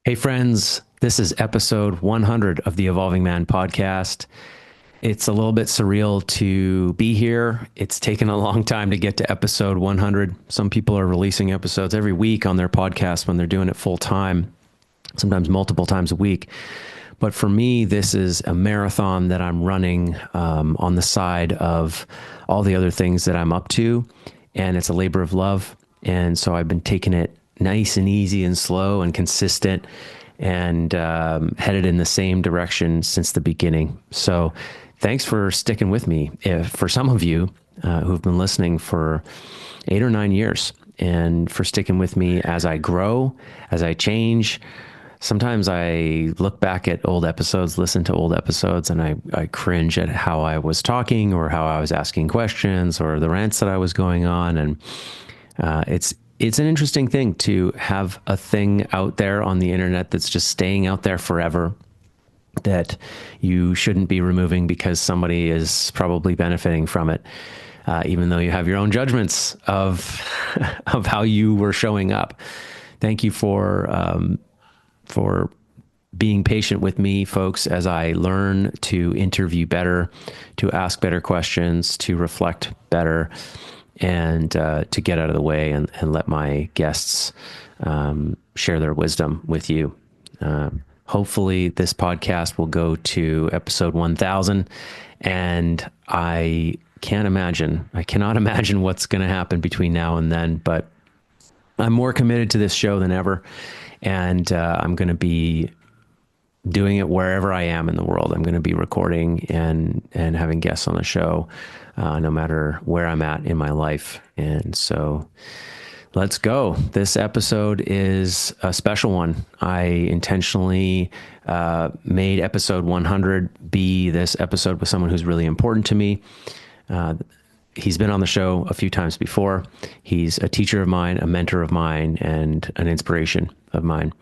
Hey, friends, this is episode 100 of the Evolving Man podcast. It's a little bit surreal to be here. It's taken a long time to get to episode 100. Some people are releasing episodes every week on their podcast when they're doing it full time, sometimes multiple times a week. But for me, this is a marathon that I'm running on the side of all the other things that I'm up to. And it's a labor of love. And so I've been taking it nice and easy and slow and consistent and headed in the same direction since the beginning. So thanks for sticking with me. If, for some of you who've been listening for 8 or 9 years and for sticking with me as I grow, as I change. Sometimes I look back at old episodes, listen to old episodes, and I cringe at how I was talking or how I was asking questions or the rants that I was going on. And it's an interesting thing to have a thing out there on the internet that's just staying out there forever that you shouldn't be removing because somebody is probably benefiting from it, even though you have your own judgments of of how you were showing up. Thank you for being patient with me, folks, as I learn to interview better, to ask better questions, to reflect better, and to get out of the way and let my guests share their wisdom with you. Hopefully, this podcast will go to episode 1000, and I cannot imagine what's going to happen between now and then, but I'm more committed to this show than ever. And I'm going to be doing it wherever I am in the world. I'm going to be recording and having guests on the show, no matter where I'm at in my life. And so let's go. This episode is a special one. I intentionally made episode 100 be this episode with someone who's really important to me. He's been on the show a few times before. He's a teacher of mine, a mentor of mine, and an inspiration of mine.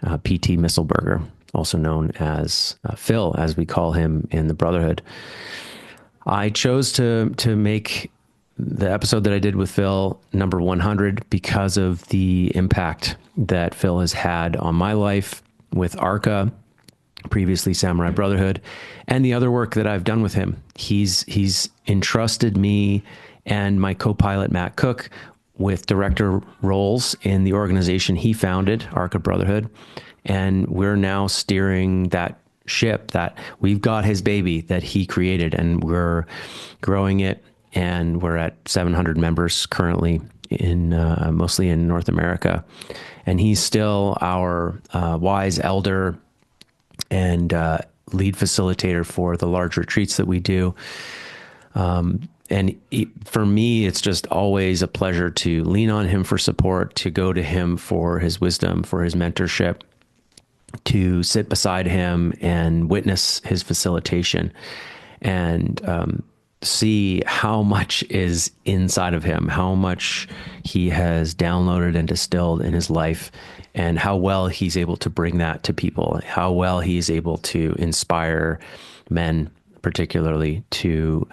PT Mistlberger, also known as Phil, as we call him in the Brotherhood. I chose to make the episode that I did with Phil number 100 because of the impact that Phil has had on my life with Arka, previously Samurai Brotherhood, and the other work that I've done with him. He's entrusted me and my co-pilot Matt Cook with director roles in the organization he founded, Arka Brotherhood, and we're now steering that ship. That we've got his baby that he created, and we're growing it, and we're at 700 members currently in mostly in North America, and he's still our wise elder and lead facilitator for the large retreats that we do. For me, it's just always a pleasure to lean on him for support, to go to him for his wisdom, for his mentorship, to sit beside him and witness his facilitation and see how much is inside of him, how much he has downloaded and distilled in his life, and how well he's able to bring that to people, how well he's able to inspire men, particularly, to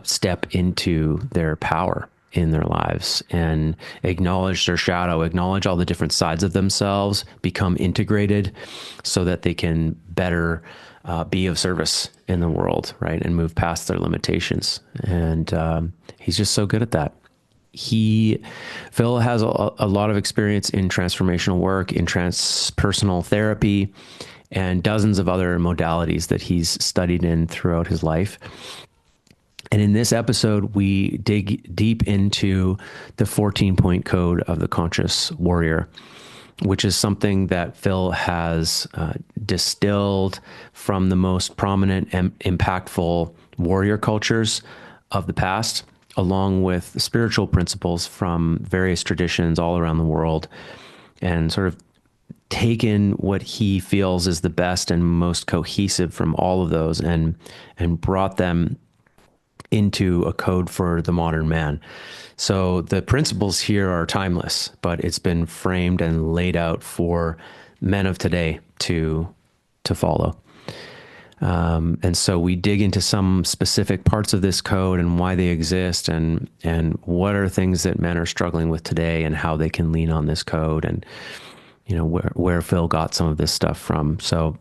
step into their power in their lives and acknowledge their shadow, acknowledge all the different sides of themselves, become integrated so that they can better be of service in the world, right? And move past their limitations. And he's just so good at that. Phil has a lot of experience in transformational work, in transpersonal therapy, and dozens of other modalities that he's studied in throughout his life. And in this episode, we dig deep into the 14-point code of the conscious warrior, which is something that Phil has distilled from the most prominent and impactful warrior cultures of the past, along with spiritual principles from various traditions all around the world, and sort of taken what he feels is the best and most cohesive from all of those and brought them into a code for the modern man. So the principles here are timeless, but it's been framed and laid out for men of today to follow. And so we dig into some specific parts of this code and why they exist, and what are things that men are struggling with today and how they can lean on this code. And where Phil got some of this stuff from. So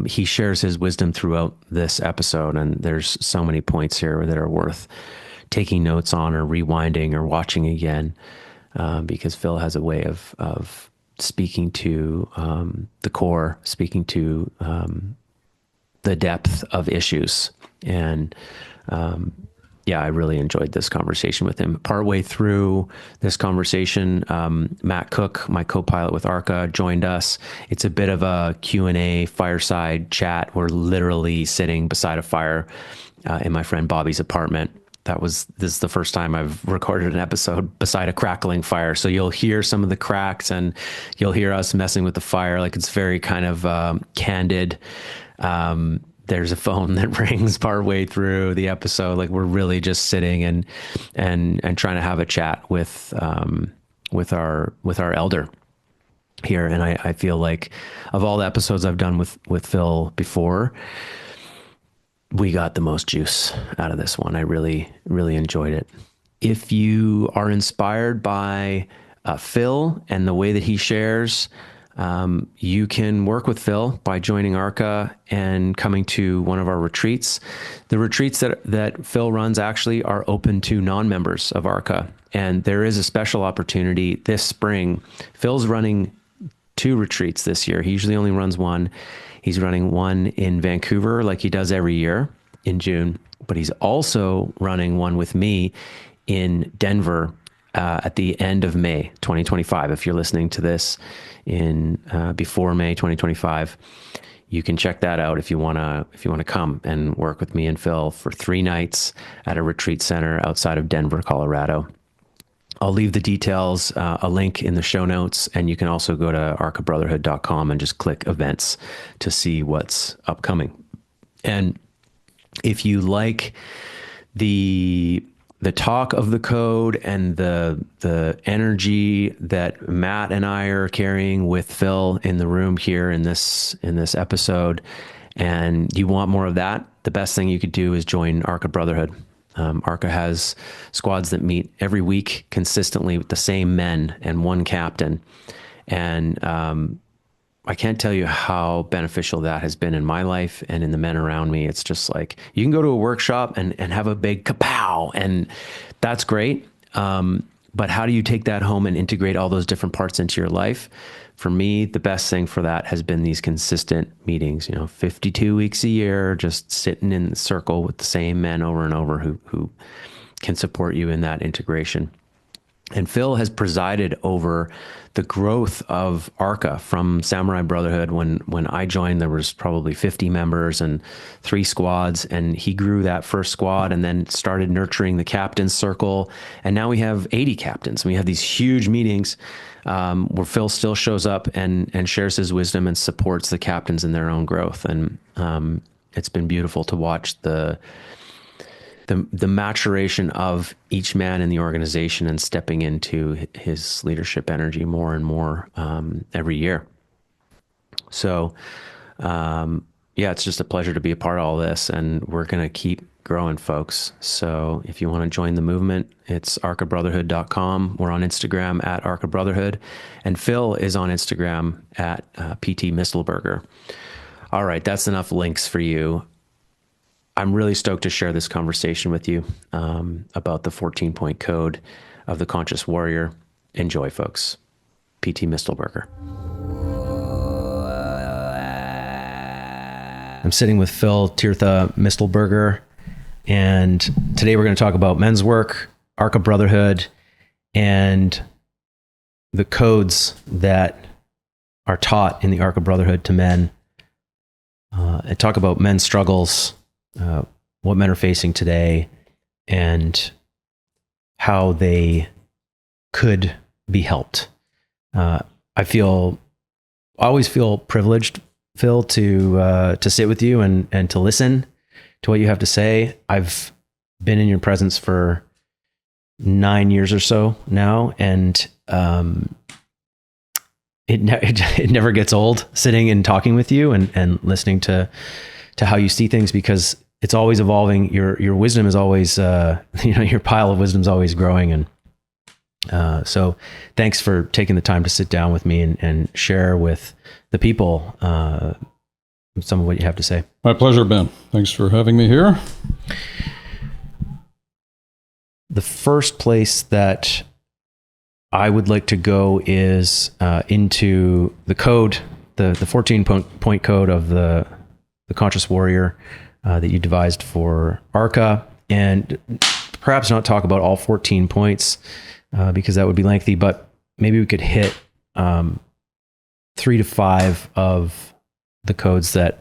he shares his wisdom throughout this episode, and there's so many points here that are worth taking notes on or rewinding or watching again, because Phil has a way of speaking to the core, speaking to the depth of issues. And yeah, I really enjoyed this conversation with him. Partway through this conversation, Matt Cook, my co-pilot with Arka, joined us. It's a bit of a Q&A fireside chat. We're literally sitting beside a fire in my friend Bobby's apartment. This is the first time I've recorded an episode beside a crackling fire. So you'll hear some of the cracks, and you'll hear us messing with the fire. Like, it's very kind of candid. There's a phone that rings partway through the episode. Like, we're really just sitting and trying to have a chat with our elder here. And I feel like, of all the episodes I've done with Phil before, we got the most juice out of this one. I really, really enjoyed it. If you are inspired by Phil and the way that he shares, you can work with Phil by joining Arka and coming to one of our retreats. The retreats that Phil runs actually are open to non-members of Arka. And there is a special opportunity this spring. Phil's running 2 retreats this year. He usually only runs one. He's running one in Vancouver, like he does every year in June, but he's also running one with me in Denver at the end of May 2025. If you're listening to this in before May 2025, you can check that out if you want to come and work with me and Phil for 3 nights at a retreat center outside of Denver, Colorado. I'll leave the details, a link in the show notes, and you can also go to arkabrotherhood.com and just click events to see what's upcoming. And if you like the talk of the code and the energy that Matt and I are carrying with Phil in the room here in this episode, and you want more of that, the best thing you could do is join Arka Brotherhood. Arka has squads that meet every week consistently with the same men and one captain. And I can't tell you how beneficial that has been in my life and in the men around me. It's just like, you can go to a workshop and have a big kapow, and that's great. But how do you take that home and integrate all those different parts into your life? For me, the best thing for that has been these consistent meetings, 52 weeks a year, just sitting in the circle with the same men over and over who can support you in that integration. And Phil has presided over the growth of Arka from Samurai Brotherhood. When I joined, there was probably 50 members and 3 squads, and he grew that first squad and then started nurturing the captain's circle. And now we have 80 captains. We have these huge meetings where Phil still shows up and shares his wisdom and supports the captains in their own growth. And it's been beautiful to watch the maturation of each man in the organization and stepping into his leadership energy more and more every year. So, yeah, it's just a pleasure to be a part of all this, and we're going to keep growing, folks. So if you want to join the movement, it's arkabrotherhood.com. We're on Instagram at Arka Brotherhood, and Phil is on Instagram at PT Mistlberger. All right, that's enough links for you. I'm really stoked to share this conversation with you about the 14-point code of the conscious warrior. Enjoy, folks. PT Mistlberger. I'm sitting with Phil Tirtha Mistlberger, and today we're going to talk about men's work, Arka Brotherhood, and the codes that are taught in the Arka Brotherhood to men, and talk about men's struggles, what men are facing today, and how they could be helped. I always feel privileged, Phil, to sit with you and to listen to what you have to say. I've been in your presence for 9 years or so now, and it never gets old sitting and talking with you and listening to how you see things, because it's always evolving. Your wisdom is always, your pile of wisdom is always growing. And So thanks for taking the time to sit down with me and share with the people some of what you have to say. My pleasure, Ben. Thanks for having me here. The first place that I would like to go is into the code, the 14-point code of the Conscious Warrior that you devised for Arka, and perhaps not talk about all 14 points because that would be lengthy, but maybe we could hit 3 to 5 of the codes that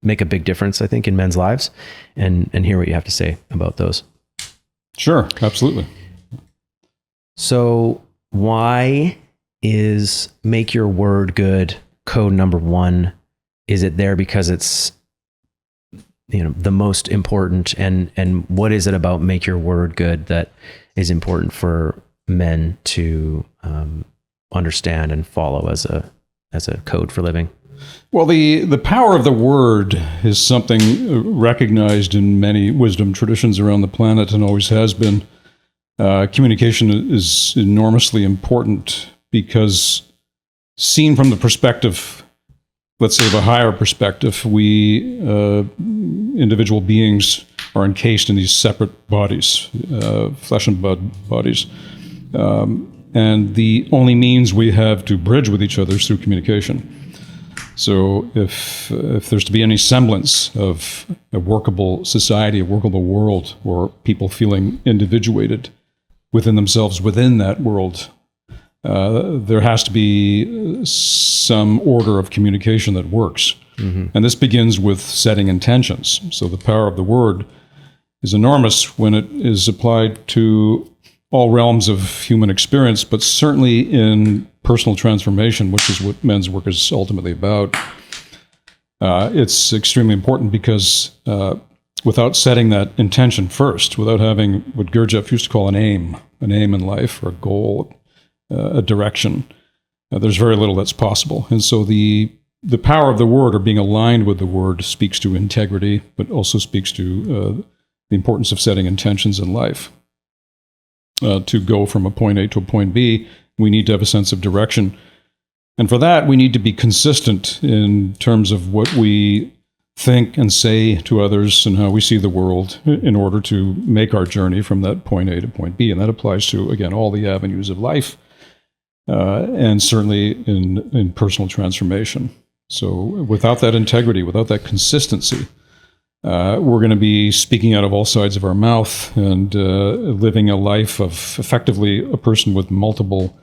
make a big difference, I think, in men's lives, and hear what you have to say about those. Sure, absolutely. So why is Make Your Word Good code number 1? Is it there because it's, the most important, and what is it about Make Your Word Good that is important for men to understand and follow as a code for living? Well, the power of the word is something recognized in many wisdom traditions around the planet and always has been. Communication is enormously important because, seen from the perspective, let's say, of a higher perspective, we individual beings are encased in these separate bodies, flesh and blood bodies. And the only means we have to bridge with each other is through communication. So if there's to be any semblance of a workable society, a workable world, or people feeling individuated within themselves, within that world, there has to be some order of communication that works. Mm-hmm. And this begins with setting intentions. So the power of the word is enormous when it is applied to all realms of human experience, but certainly in personal transformation, which is what men's work is ultimately about. It's extremely important because without setting that intention first, without having what Gurdjieff used to call an aim in life, or a goal, a direction, there's very little that's possible. And so the power of the word, or being aligned with the word, speaks to integrity, but also speaks to the importance of setting intentions in life. To go from a point A to a point B, we need to have a sense of direction. And for that, we need to be consistent in terms of what we think and say to others and how we see the world in order to make our journey from that point A to point B. And that applies to, again, all the avenues of life, and certainly in personal transformation. So without that integrity, without that consistency, we're going to be speaking out of all sides of our mouth and living a life of effectively a person with multiple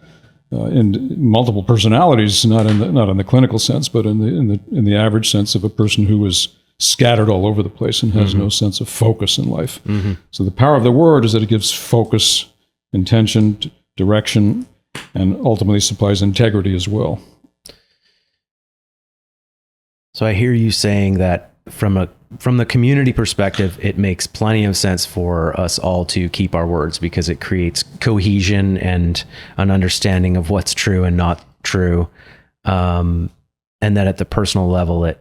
personalities, not in the clinical sense, but in the average sense of a person who is scattered all over the place and has no sense of focus in life. Mm-hmm. So the power of the word is that it gives focus, intention, direction, and ultimately supplies integrity as well. So I hear you saying that from the community perspective, it makes plenty of sense for us all to keep our words because it creates cohesion and an understanding of what's true and not true. And that at the personal level, it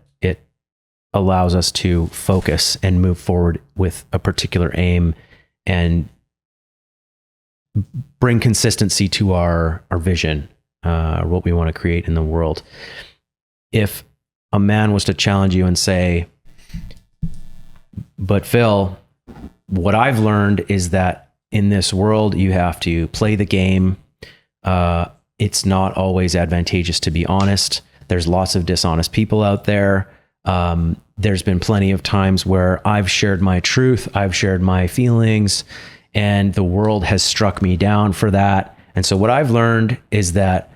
allows us to focus and move forward with a particular aim and bring consistency to our vision, what we want to create in the world. If a man was to challenge you and say, but Phil, what I've learned is that in this world, you have to play the game. It's not always advantageous to be honest. There's lots of dishonest people out there. There's been plenty of times where I've shared my truth, I've shared my feelings, and the world has struck me down for that. And so what I've learned is that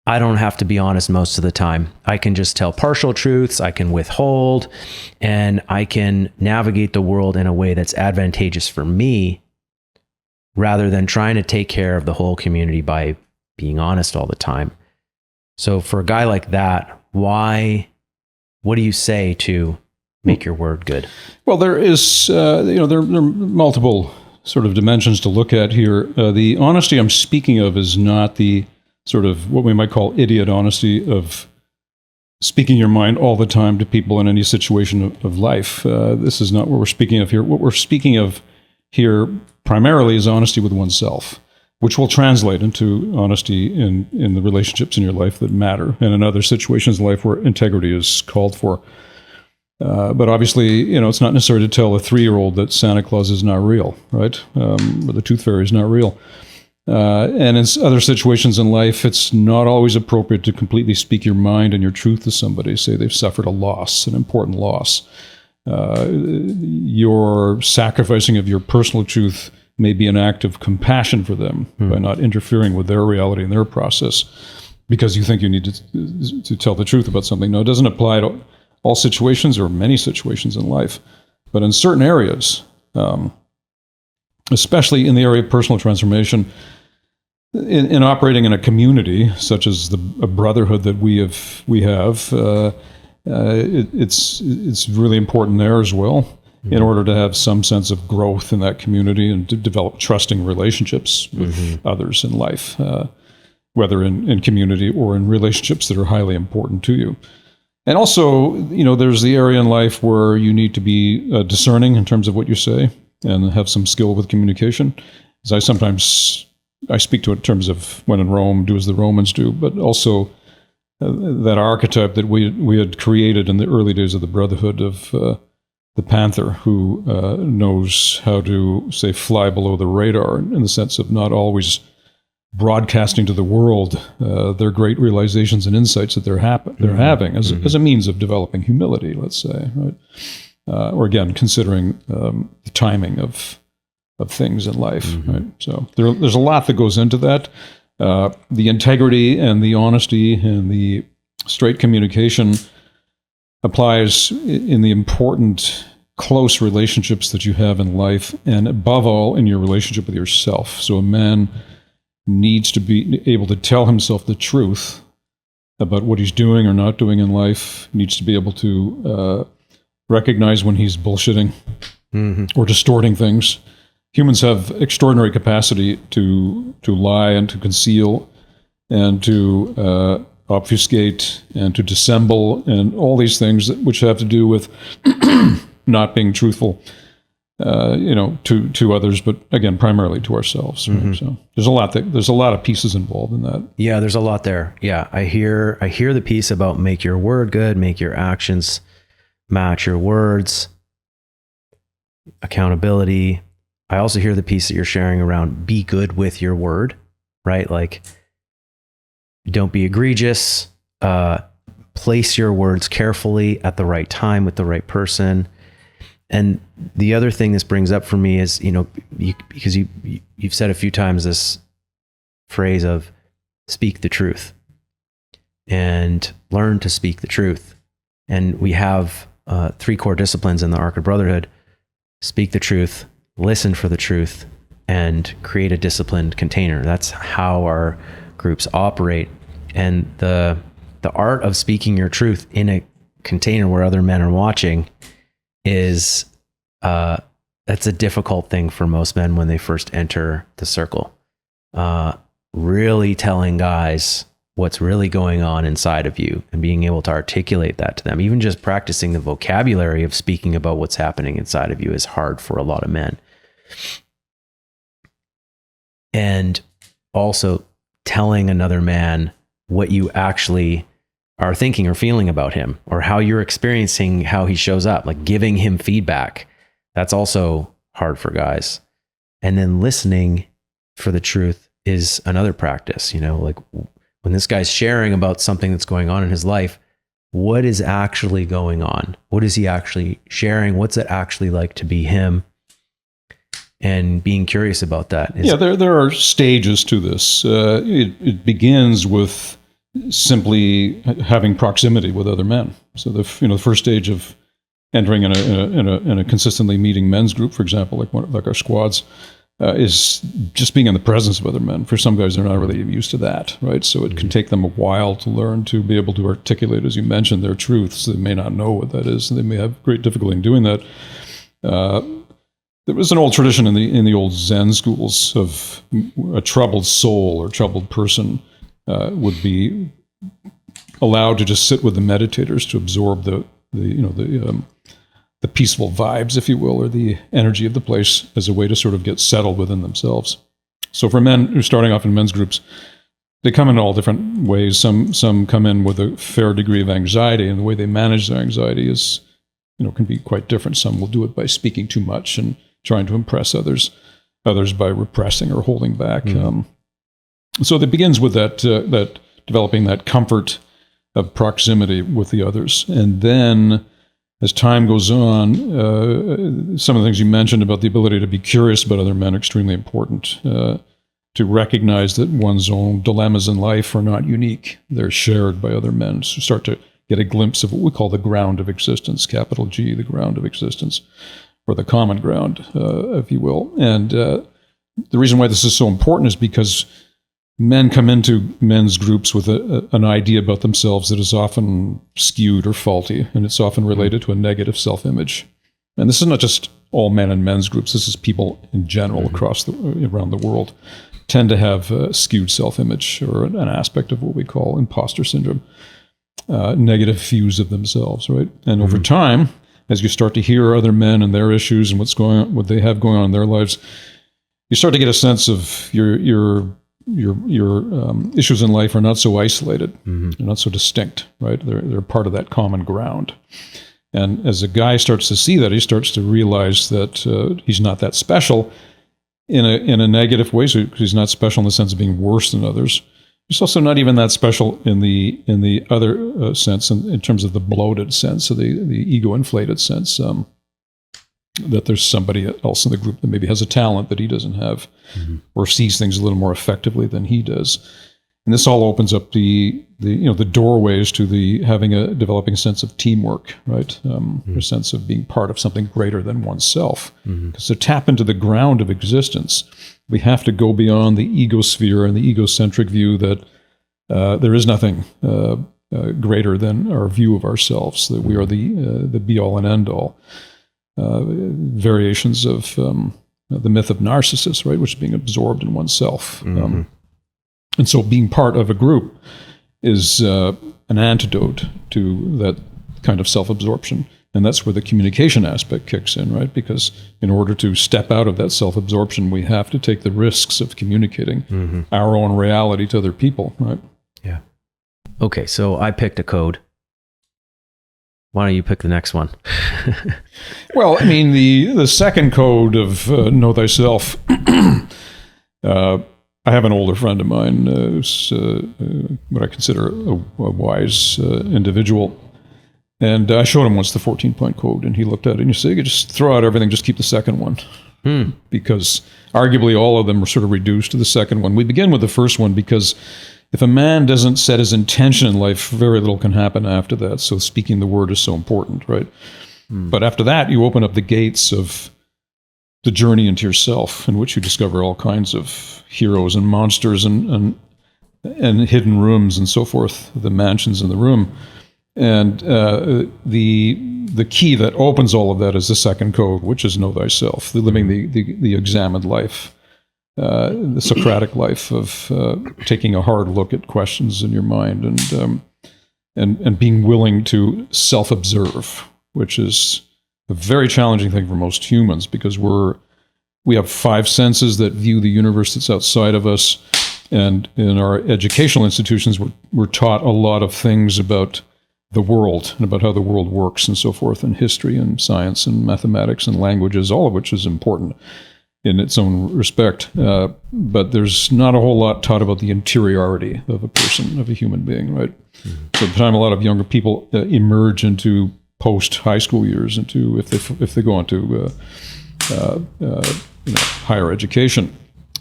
I don't have to be honest most of the time. I can just tell partial truths, I can withhold, and I can navigate the world in a way that's advantageous for me rather than trying to take care of the whole community by being honest all the time. So for a guy like that, what do you say to make your word good? Well, there is, there are multiple sort of dimensions to look at here. The honesty I'm speaking of is not the sort of what we might call idiot honesty of speaking your mind all the time to people in any situation of life. This is not what we're speaking of here. What we're speaking of here primarily is honesty with oneself. which will translate into honesty in the relationships in your life that matter, and in other situations in life where integrity is called for. But obviously, it's not necessary to tell a 3-year-old that Santa Claus is not real, right? Or the tooth fairy is not real. And in other situations in life, it's not always appropriate to completely speak your mind and your truth to somebody. Say they've suffered a loss, an important loss. Your sacrificing of your personal truth may be an act of compassion for them by not interfering with their reality and their process because you think you need to tell the truth about something. No, it doesn't apply to all situations or many situations in life. But in certain areas, especially in the area of personal transformation, in operating in a community such as a brotherhood that we have, it's really important there as well, in order to have some sense of growth in that community and to develop trusting relationships with others in life, whether in community or in relationships that are highly important to you. And also, there's the area in life where you need to be discerning in terms of what you say and have some skill with communication. As I speak to it in terms of when in Rome, do as the Romans do, but also that archetype that we had created in the early days of the Brotherhood of the panther who knows how to, say, fly below the radar in the sense of not always broadcasting to the world their great realizations and insights that they're having as a means of developing humility, let's say, right? Or again, considering the timing of things in life, right? So there's a lot that goes into that. The integrity and the honesty and the straight communication applies in the important close relationships that you have in life, and above all, in your relationship with yourself. So a man needs to be able to tell himself the truth about what he's doing or not doing in life, needs to be able to recognize when he's bullshitting or distorting things. Humans have extraordinary capacity to lie and to conceal and to obfuscate and to dissemble and all these things which have to do with not being truthful, to others, but again, primarily to ourselves. Right? So there's a lot of pieces involved in that. Yeah, there's a lot there. Yeah, I hear the piece about make your word good, make your actions match your words, accountability. I also hear the piece that you're sharing around be good with your word, right? Like, don't be egregious. Place your words carefully at the right time with the right person. And the other thing this brings up for me is, because you've said a few times this phrase of speak the truth and learn to speak the truth. And we have 3 core disciplines in the Arka Brotherhood: speak the truth, listen for the truth, and create a disciplined container. That's how our groups operate. And the art of speaking your truth in a container where other men are watching is that's a difficult thing for most men when they first enter the circle. Really telling guys what's really going on inside of you and being able to articulate that to them. Even just practicing the vocabulary of speaking about what's happening inside of you is hard for a lot of men. And also telling another man what you actually are thinking or feeling about him, or how you're experiencing how he shows up, like giving him feedback. That's also hard for guys. And then listening for the truth is another practice, like when this guy's sharing about something that's going on in his life, what is actually going on? What is he actually sharing? What's it actually like to be him? And being curious about that. There are stages to this. It begins with simply having proximity with other men. So the first stage of entering in a consistently meeting men's group, for example, like our squads, is just being in the presence of other men. For some guys, they're not really used to that, right? So it can take them a while to learn to be able to articulate, as you mentioned, their truths. They may not know what that is, and they may have great difficulty in doing that. There was an old tradition in the old Zen schools of a troubled soul or troubled person would be allowed to just sit with the meditators to absorb the peaceful vibes, if you will, or the energy of the place as a way to sort of get settled within themselves. So for men who are starting off in men's groups, they come in all different ways. Some come in with a fair degree of anxiety, and the way they manage their anxiety is, can be quite different. Some will do it by speaking too much and trying to impress others by repressing or holding back. So it begins with that developing that comfort of proximity with the others. And then as time goes on, some of the things you mentioned about the ability to be curious about other men are extremely important. To recognize that one's own dilemmas in life are not unique. They're shared by other men. So start to get a glimpse of what we call the ground of existence, capital G, the ground of existence, or the common ground, if you will. And the reason why this is so important is because men come into men's groups with an idea about themselves that is often skewed or faulty, and it's often related to a negative self-image. And this is not just all men in men's groups. This is people in general around the world tend to have skewed self-image, or an aspect of what we call imposter syndrome, negative views of themselves, right? And over time, as you start to hear other men and their issues and what they have going on in their lives, you start to get a sense of your issues in life are not so isolated, they're not so distinct, right? They're part of that common ground. And as a guy starts to see that, he starts to realize that he's not that special in a negative way. So he's not special in the sense of being worse than others. He's also not even that special in the other sense, in terms of the bloated sense, or the ego-inflated sense, that there's somebody else in the group that maybe has a talent that he doesn't have, or sees things a little more effectively than he does. And this all opens up the doorways to developing a sense of teamwork, right? A sense of being part of something greater than oneself. Because to tap into the ground of existence, we have to go beyond the egosphere and the egocentric view that there is nothing greater than our view of ourselves, that we are the be-all and end-all. Variations of the myth of Narcissus, right, which is being absorbed in oneself. And so being part of a group is an antidote to that kind of self-absorption. And that's where the communication aspect kicks in, right? Because in order to step out of that self-absorption, we have to take the risks of communicating our own reality to other people, right? Yeah. Okay, so I picked a code. Why don't you pick the next one? Well, I mean, the second code of Know Thyself, I have an older friend of mine who's what I consider a wise individual. And I showed him once the 14-point code, and he looked at it and he said, just throw out everything, just keep the second one. Because arguably all of them are sort of reduced to the second one. We begin with the first one because if a man doesn't set his intention in life, very little can happen after that. So speaking the word is so important, right? But after that, you open up the gates of the journey into yourself, in which you discover all kinds of heroes and monsters and hidden rooms and so forth, the mansions in the room. And the key that opens all of that is the second code, which is Know Thyself, the living the examined life, the Socratic life of taking a hard look at questions in your mind and being willing to self-observe, which is a very challenging thing for most humans, because we have five senses that view the universe that's outside of us. And in our educational institutions, we're taught a lot of things about the world and about how the world works and so forth, and history and science and mathematics and languages, all of which is important in its own respect. But there's not a whole lot taught about the interiority of a person, of a human being, right? So at the time a lot of younger people emerge into post-high school years, into if they go on to higher education,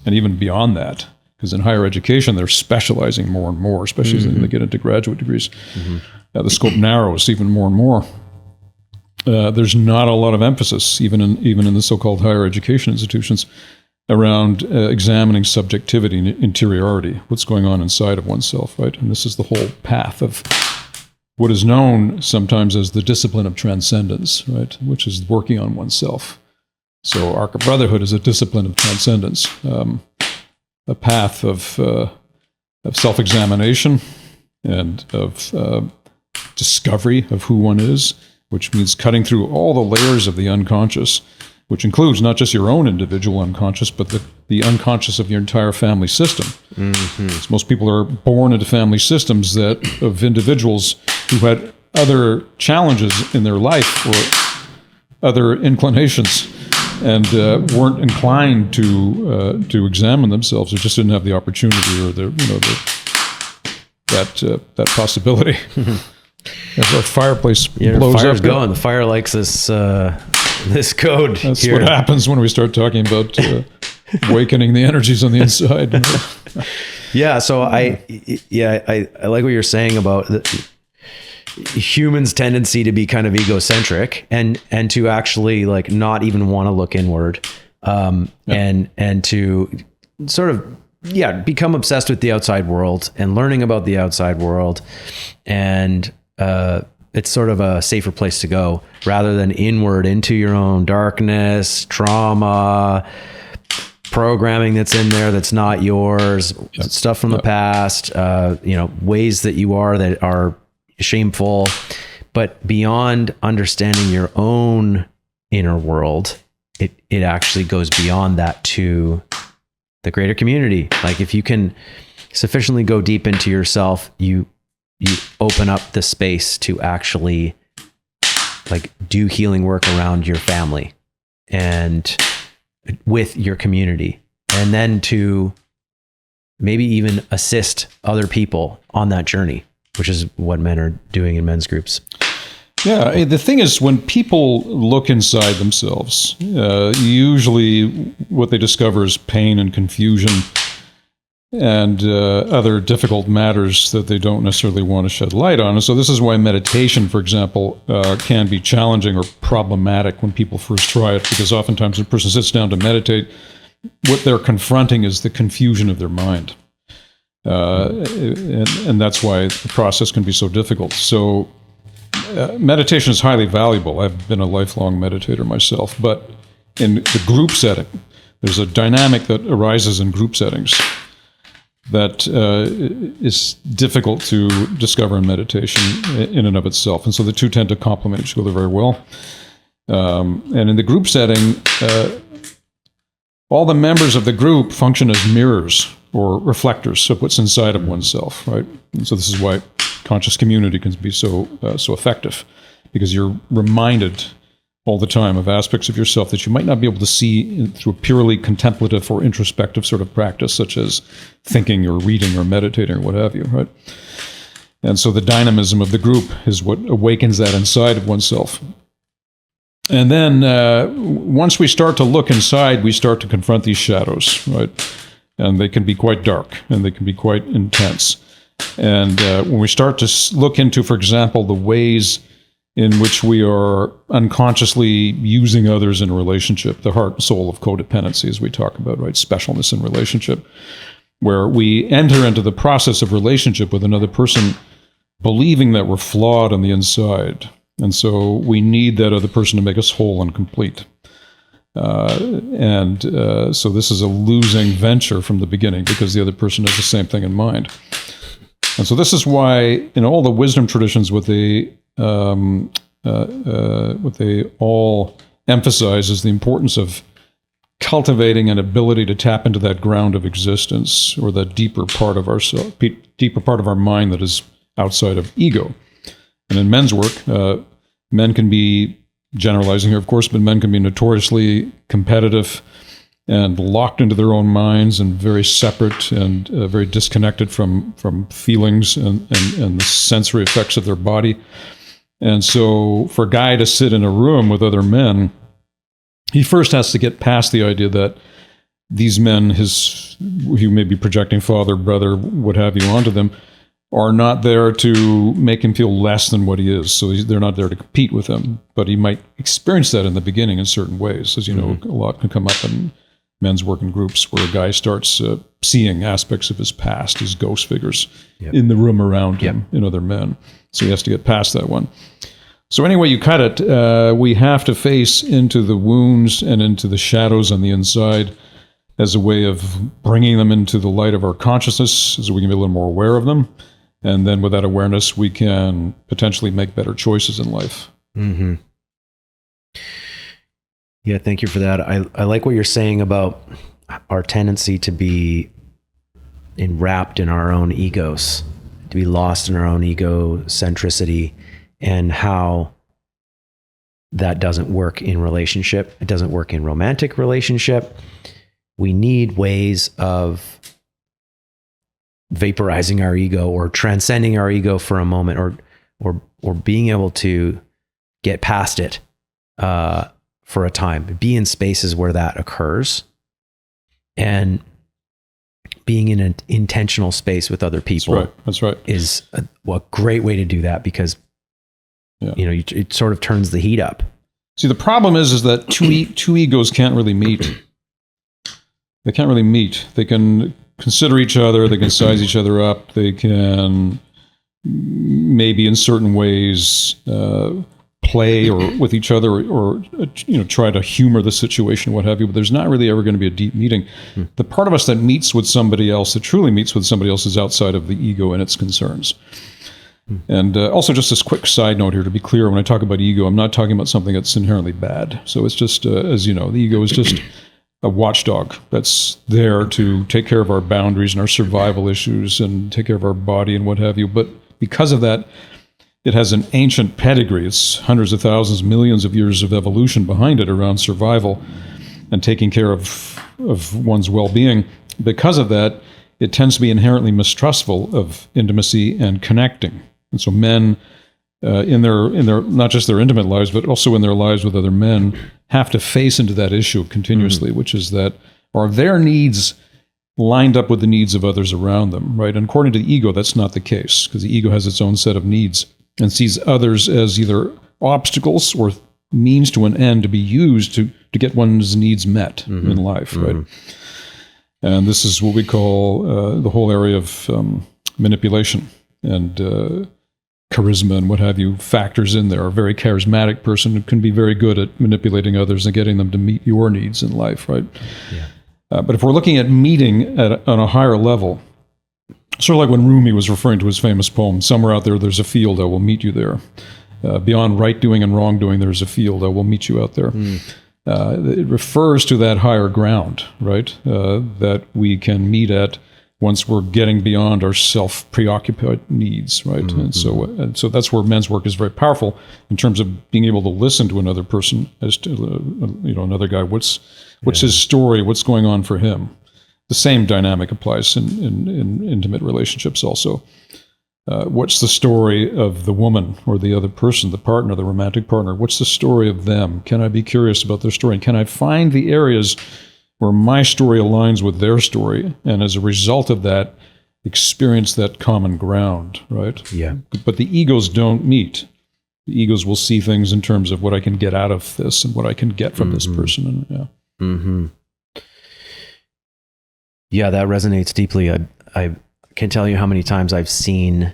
and even beyond that, because in higher education they're specializing more and more, especially as they get into graduate degrees. The scope narrows even more and more. There's not a lot of emphasis, even in the so-called higher education institutions, around examining subjectivity and interiority, what's going on inside of oneself, right? And this is the whole path of what is known sometimes as the discipline of transcendence, right? Which is working on oneself. So Arka Brotherhood is a discipline of transcendence, a path of self-examination and of discovery of who one is, which means cutting through all the layers of the unconscious, which includes not just your own individual unconscious, but the unconscious of your entire family system. So most people are born into family systems of individuals who had other challenges in their life or other inclinations, and weren't inclined to examine themselves, or just didn't have the opportunity or that possibility. As our fireplace blows fire's up, going. The fire likes this code. That's here. what happens when we start talking about awakening the energies on the inside. Yeah. So I like what you're saying about humans' tendency to be kind of egocentric and to actually like not even want to look inward, and to sort of become obsessed with the outside world and learning about the outside world, and it's sort of a safer place to go rather than inward into your own darkness, trauma, programming that's in there that's not yours, stuff from the past, ways that you are that are shameful. But beyond understanding your own inner world, it actually goes beyond that to the greater community. Like if you can sufficiently go deep into yourself, you open up the space to actually like do healing work around your family and with your community, and then to maybe even assist other people on that journey, which is what men are doing in men's groups. Yeah, the thing is, when people look inside themselves, usually what they discover is pain and confusion and other difficult matters that they don't necessarily want to shed light on. And so this is why meditation, for example, can be challenging or problematic when people first try it, because oftentimes when a person sits down to meditate, what they're confronting is the confusion of their mind. And that's why the process can be so difficult. So meditation is highly valuable. I've been a lifelong meditator myself, but in the group setting, there's a dynamic that arises in group settings that is difficult to discover in meditation in and of itself. And so the two tend to complement each other very well. And in the group setting, all the members of the group function as mirrors or reflectors of what's inside of oneself, right? And so this is why conscious community can be so effective, because you're reminded all the time of aspects of yourself that you might not be able to see through a purely contemplative or introspective sort of practice, such as thinking or reading or meditating or what have you, right? And so the dynamism of the group is what awakens that inside of oneself. And then once we start to look inside, we start to confront these shadows, right? And they can be quite dark and they can be quite intense. And when we start to look into, for example, the ways in which we are unconsciously using others in a relationship, the heart and soul of codependency, as we talk about, right? Specialness in relationship, where we enter into the process of relationship with another person believing that we're flawed on the inside. And so we need that other person to make us whole and complete. So this is a losing venture from the beginning, because the other person has the same thing in mind. And so this is why in all the wisdom traditions, what they all emphasize is the importance of cultivating an ability to tap into that ground of existence, or that deeper part of ourself, deeper part of our mind that is outside of ego. And in men's work, men can be, generalizing here of course, but men can be notoriously competitive and locked into their own minds and very separate and very disconnected from feelings and the sensory effects of their body. And so for a guy to sit in a room with other men, he first has to get past the idea that these men, who may be projecting father, brother, what have you, onto them, are not there to make him feel less than what he is. So they're not there to compete with him. But he might experience that in the beginning in certain ways. As you know, a lot can come up in men's work in groups where a guy starts seeing aspects of his past, his ghost figures, in the room around him, in other men. So he has to get past that one. So anyway you cut it, we have to face into the wounds and into the shadows on the inside as a way of bringing them into the light of our consciousness, so we can be a little more aware of them. And then with that awareness, we can potentially make better choices in life. Mm-hmm. Yeah, thank you for that. I like what you're saying about our tendency to be enwrapped in our own egos, to be lost in our own egocentricity, and how that doesn't work in relationship. It doesn't work in romantic relationship. We need ways of vaporizing our ego or transcending our ego for a moment, or being able to get past it for a time, be in spaces where that occurs, and being in an intentional space with other people. That's right. Is a great way to do that, because it sort of turns the heat up. See, the problem is that two egos can't really meet. They can't really meet. They can consider each other. They can size each other up. They can maybe in certain ways play or with each other, or try to humor the situation, what have you. But there's not really ever going to be a deep meeting. The part of us that meets with somebody else, that truly meets with somebody else, is outside of the ego and its concerns. And also, just this quick side note here, to be clear, when I talk about ego, I'm not talking about something that's inherently bad. So it's just, as you know, the ego is just a watchdog that's there to take care of our boundaries and our survival issues and take care of our body and what have you. But because of that, it has an ancient pedigree. It's hundreds of thousands, millions of years of evolution behind it around survival and taking care of one's well-being. Because of that, it tends to be inherently mistrustful of intimacy and connecting. And so men, in their not just their intimate lives, but also in their lives with other men, have to face into that issue continuously, which is that, are their needs lined up with the needs of others around them, right? And according to the ego, that's not the case, because the ego has its own set of needs and sees others as either obstacles or means to an end to be used to get one's needs met in life, right? And this is what we call the whole area of manipulation and charisma and what have you factors in there. A very charismatic person can be very good at manipulating others and getting them to meet your needs in life, right? Yeah. But if we're looking at meeting on a higher level, sort of like when Rumi was referring to his famous poem, "Somewhere out there, there's a field, I will meet you there. Beyond right doing and wrong doing, there's a field, I will meet you out there." It refers to that higher ground, right? That we can meet at once we're getting beyond our self-preoccupied needs, right? And so that's where men's work is very powerful in terms of being able to listen to another person, as to another guy. What's his story? What's going on for him? The same dynamic applies in intimate relationships also. What's the story of the woman or the other person, the partner, the romantic partner? What's the story of them? Can I be curious about their story? And can I find the areas where my story aligns with their story? And as a result of that, experience that common ground, right? Yeah. But the egos don't meet. The egos will see things in terms of what I can get out of this and what I can get from this person. And, Yeah, that resonates deeply. I can't tell you how many times I've seen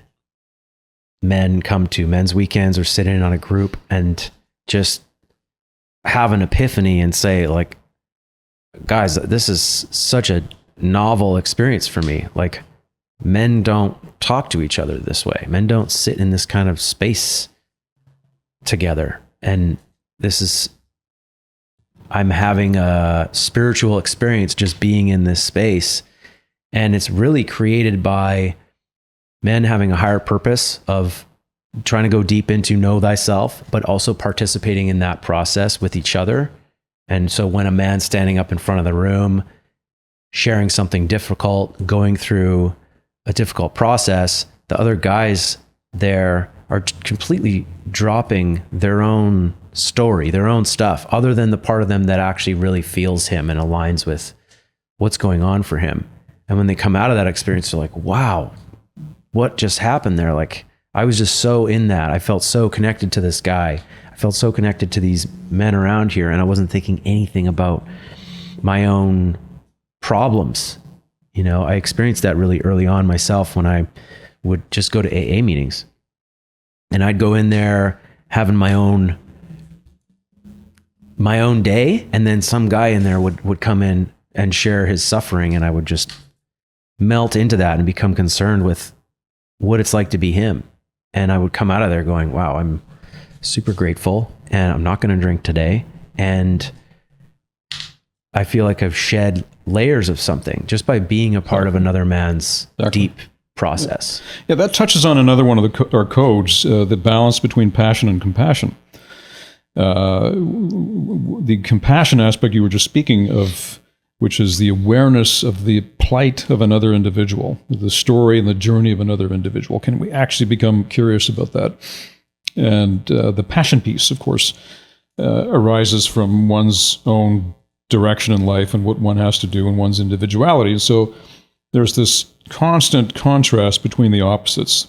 men come to men's weekends or sit in on a group and just have an epiphany and say, like, guys, this is such a novel experience for me. Like, men don't talk to each other this way. Men don't sit in this kind of space together. And I'm having a spiritual experience just being in this space. And it's really created by men having a higher purpose of trying to go deep into know thyself, but also participating in that process with each other. And so when a man's standing up in front of the room, sharing something difficult, going through a difficult process, the other guys there are completely dropping their own story, their own stuff, other than the part of them that actually really feels him and aligns with what's going on for him. And when they come out of that experience, they're like, wow, what just happened there? Like, I was just so in that. I felt so connected to this guy. I felt so connected to these men around here, and I wasn't thinking anything about my own problems. I experienced that really early on myself when I would just go to AA meetings. And I'd go in there having my own day, and then some guy in there would come in and share his suffering, and I would just melt into that and become concerned with what it's like to be him. And I would come out of there going, wow, I'm super grateful, and I'm not going to drink today. And I feel like I've shed layers of something just by being a part of another man's deep process. Yeah, that touches on another one of our codes, the balance between passion and compassion. The compassion aspect you were just speaking of, which is the awareness of the plight of another individual, the story and the journey of another individual. Can we actually become curious about that? And the passion piece, of course, arises from one's own direction in life and what one has to do in one's individuality. So there's this constant contrast between the opposites.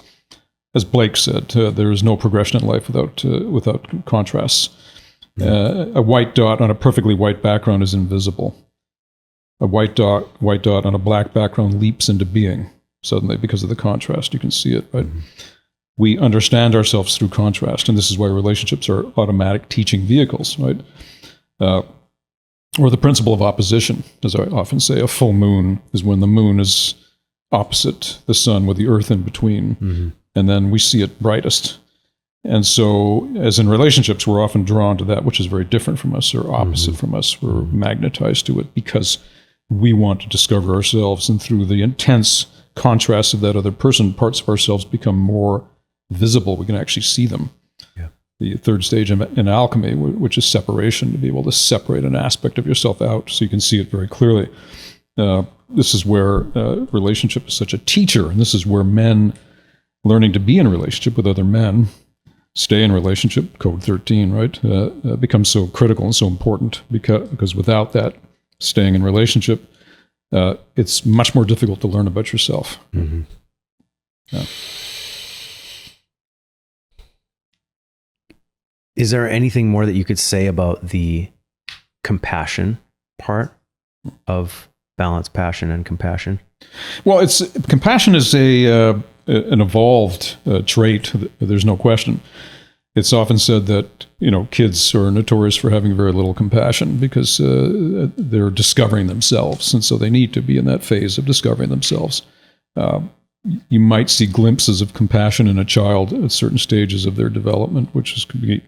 As Blake said, there is no progression in life without contrasts. A white dot on a perfectly white background is invisible. A white dot on a black background leaps into being suddenly because of the contrast. You can see it, right? We understand ourselves through contrast, and this is why relationships are automatic teaching vehicles, right? Or the principle of opposition, as I often say, a full moon is when the moon is opposite the sun with the earth in between, and then we see it brightest. And so, as in relationships, we're often drawn to that which is very different from us or opposite from us. We're magnetized to it because we want to discover ourselves, and through the intense contrast of that other person, parts of ourselves become more visible. We can actually see them. Yeah. The third stage in alchemy, which is separation, to be able to separate an aspect of yourself out so you can see it very clearly. This is where relationship is such a teacher, and this is where men learning to be in a relationship with other men, stay in relationship, code 13, right, becomes so critical and so important because without that staying in relationship, it's much more difficult to learn about yourself. Yeah. Is there anything more that you could say about the compassion part of balance, passion, and compassion? Well, compassion is an evolved trait. There's no question. It's often said that kids are notorious for having very little compassion because they're discovering themselves, and so they need to be in that phase of discovering themselves. You might see glimpses of compassion in a child at certain stages of their development, which could be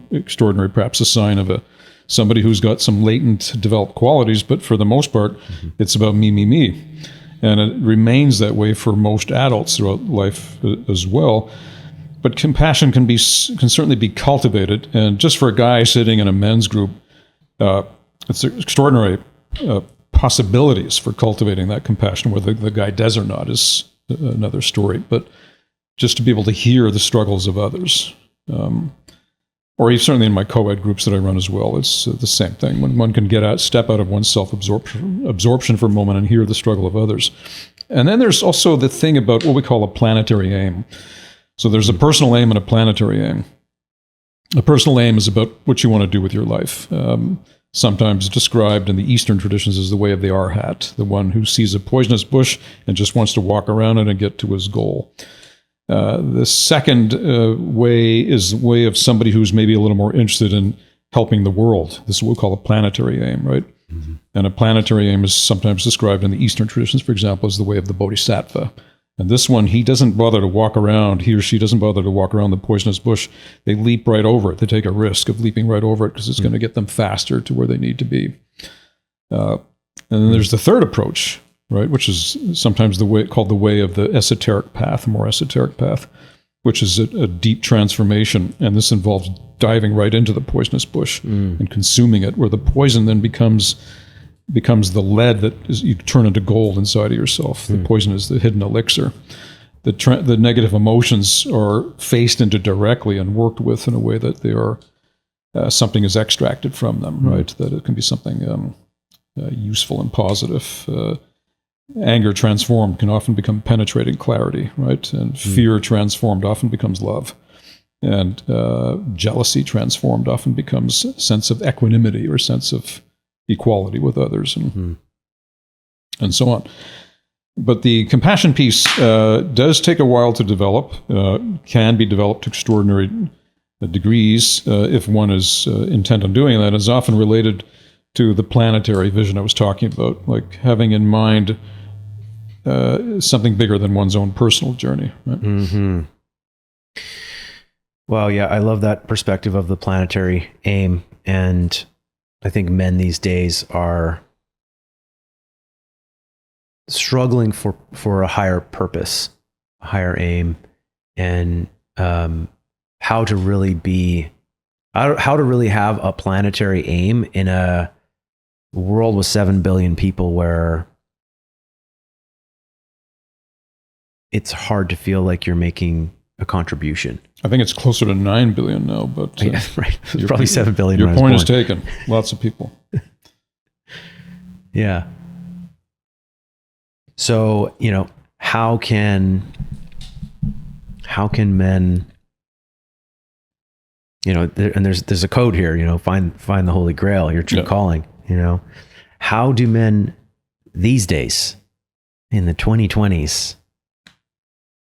extraordinary, perhaps a sign of somebody who's got some latent developed qualities, but for the most part, it's about me, me, me. And it remains that way for most adults throughout life as well. But compassion can certainly be cultivated. And just for a guy sitting in a men's group, it's extraordinary possibilities for cultivating that compassion. Whether the guy does or not is another story. But just to be able to hear the struggles of others, or certainly in my co-ed groups that I run as well, it's the same thing. When one can step out of one's self-absorption for a moment and hear the struggle of others. And then there's also the thing about what we call a planetary aim. So there's a personal aim and a planetary aim. A personal aim is about what you want to do with your life. Sometimes described in the Eastern traditions as the way of the Arhat, the one who sees a poisonous bush and just wants to walk around it and get to his goal. The second way is the way of somebody who's maybe a little more interested in helping the world. This is what we call a planetary aim, right? And a planetary aim is sometimes described in the Eastern traditions, for example, as the way of the Bodhisattva. And this one, he or she doesn't bother to walk around the poisonous bush. They leap right over it. They take a risk of leaping right over it because it's going to get them faster to where they need to be. And then there's the third approach, right, which is sometimes called the way of the esoteric path, more esoteric path, which is a deep transformation. And this involves diving right into the poisonous bush and consuming it, where the poison then becomes the lead that you turn into gold inside of yourself. The poison is the hidden elixir. The negative emotions are faced into directly and worked with in a way that they are something is extracted from them, right? That it can be something useful and positive. Anger transformed can often become penetrating clarity, right? And fear transformed often becomes love. And jealousy transformed often becomes a sense of equanimity or sense of equality with others and so on. But the compassion piece does take a while to develop, can be developed to extraordinary degrees if one is intent on doing that. It's often related to the planetary vision I was talking about, like having in mind something bigger than one's own personal journey. Right? Well, yeah, I love that perspective of the planetary aim. And I think men these days are struggling for a higher purpose, a higher aim, and how to really have a planetary aim in a world with 7 billion people where it's hard to feel like you're making a contribution. I think it's closer to 9 billion now, but yeah, right. It's probably 7 billion. Your point is taken. Lots of people. Yeah. So, how can men, and there's a code here, find the Holy Grail, your true calling, how do men these days in the 2020s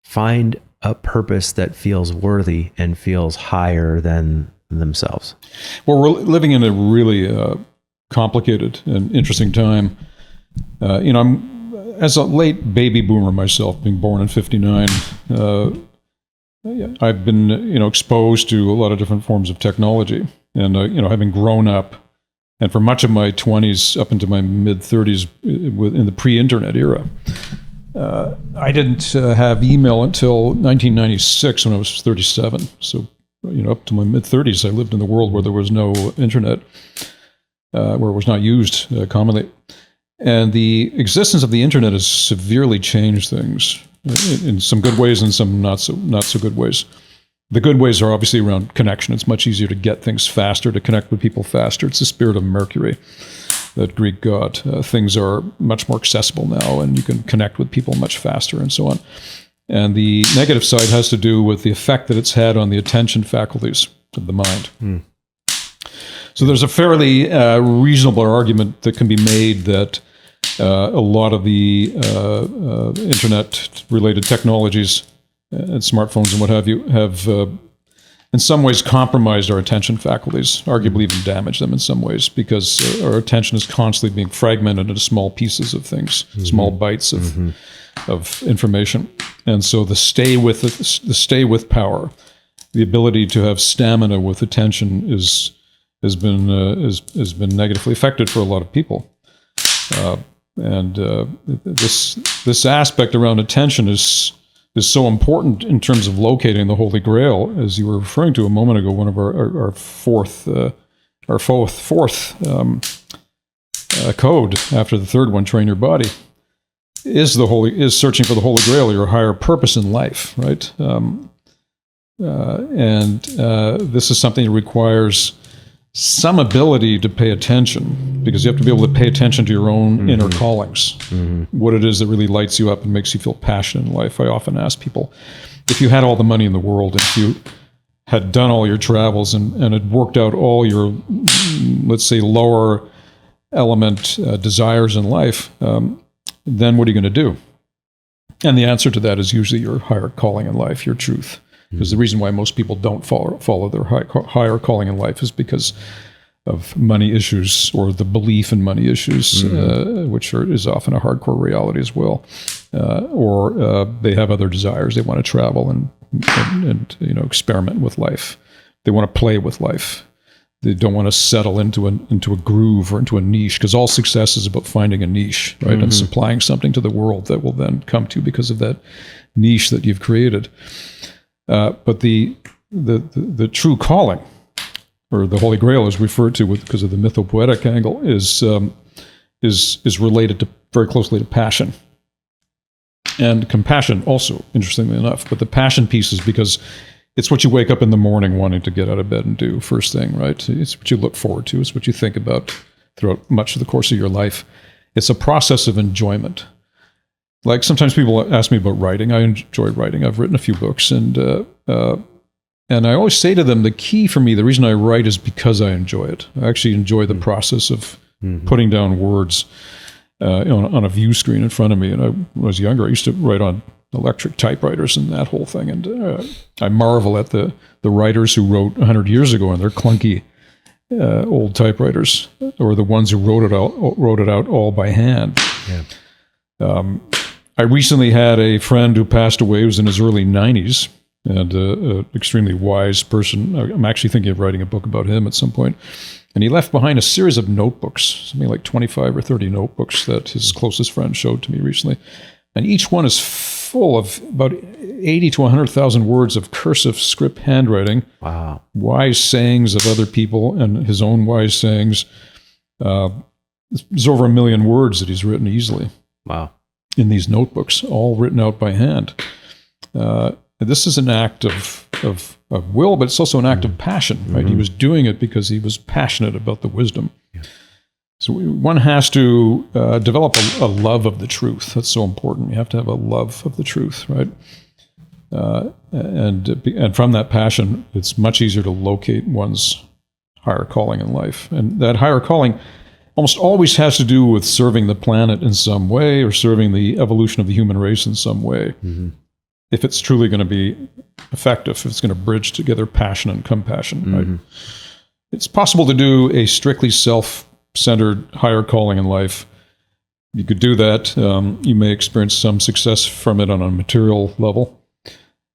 find a purpose that feels worthy and feels higher than themselves? Well, we're living in a really complicated and interesting time. I'm, as a late baby boomer myself, being born in 59, I've been, exposed to a lot of different forms of technology. And, having grown up, and for much of my 20s up into my mid-30s in the pre-internet era, I didn't have email until 1996 when I was 37. So, up to my mid-30s, I lived in the world where there was no internet, where it was not used commonly. And the existence of the internet has severely changed things in some good ways and some not so good ways. The good ways are obviously around connection. It's much easier to get things faster, to connect with people faster. It's the spirit of Mercury, that Greek god. Things are much more accessible now, and you can connect with people much faster and so on. And the negative side has to do with the effect that it's had on the attention faculties of the mind. So there's a fairly reasonable argument that can be made that a lot of the internet-related technologies and smartphones and what have you have in some ways compromised our attention faculties, arguably even damaged them in some ways, because our attention is constantly being fragmented into small pieces of things, small bites of information. And so the stay with power, the ability to have stamina with attention has been negatively affected for a lot of people. This aspect around attention is so important in terms of locating the Holy Grail, as you were referring to a moment ago. One of our fourth code after the third one, train your body, is searching for the Holy Grail, your higher purpose in life, right? This is something that requires some ability to pay attention, because you have to be able to pay attention to your own inner callings, what it is that really lights you up and makes you feel passionate in life. I often ask people, if you had all the money in the world, if you had done all your travels and had worked out all your, let's say, lower element desires in life, then what are you going to do? And the answer to that is usually your higher calling in life, your truth. Because the reason why most people don't follow their higher calling in life is because of money issues, or the belief in money issues, which is often a hardcore reality as well. Or they have other desires. They want to travel and experiment with life. They want to play with life. They don't want to settle into a groove or into a niche, because all success is about finding a niche, right? And supplying something to the world that will then come to because of that niche that you've created. But the true calling, or the Holy Grail, is referred to because of the mythopoetic angle, is related very closely to passion and compassion also, interestingly enough. But the passion piece is because it's what you wake up in the morning wanting to get out of bed and do first thing, right? It's what you look forward to. It's what you think about throughout much of the course of your life. It's a process of enjoyment. Like, sometimes people ask me about writing. I enjoy writing. I've written a few books, and I always say to them, the key for me, the reason I write, is because I enjoy it. I actually enjoy the process of putting down words on a view screen in front of me. And when I was younger, I used to write on electric typewriters and that whole thing. And I marvel at the writers who wrote 100 years ago on their clunky old typewriters, or the ones who wrote it out all by hand. Yeah. I recently had a friend who passed away, who was in his early 90s, and an extremely wise person. I'm actually thinking of writing a book about him at some point. And he left behind a series of notebooks, something like 25 or 30 notebooks that his closest friend showed to me recently. And each one is full of about 80 to 100,000 words of cursive script handwriting. Wow. Wise sayings of other people and his own wise sayings. There's over 1 million words that he's written easily. Wow. In these notebooks, all written out by hand. This is an act of will, but it's also an act of passion, right? He was doing it because he was passionate about the wisdom. Yeah. So one has to develop a love of the truth. That's so important. You have to have a love of the truth, right? And from that passion, it's much easier to locate one's higher calling in life. And that higher calling almost always has to do with serving the planet in some way or serving the evolution of the human race in some way. Mm-hmm. If it's truly going to be effective, if it's going to bridge together passion and compassion, right? It's possible to do a strictly self-centered higher calling in life. You could do that. You may experience some success from it on a material level,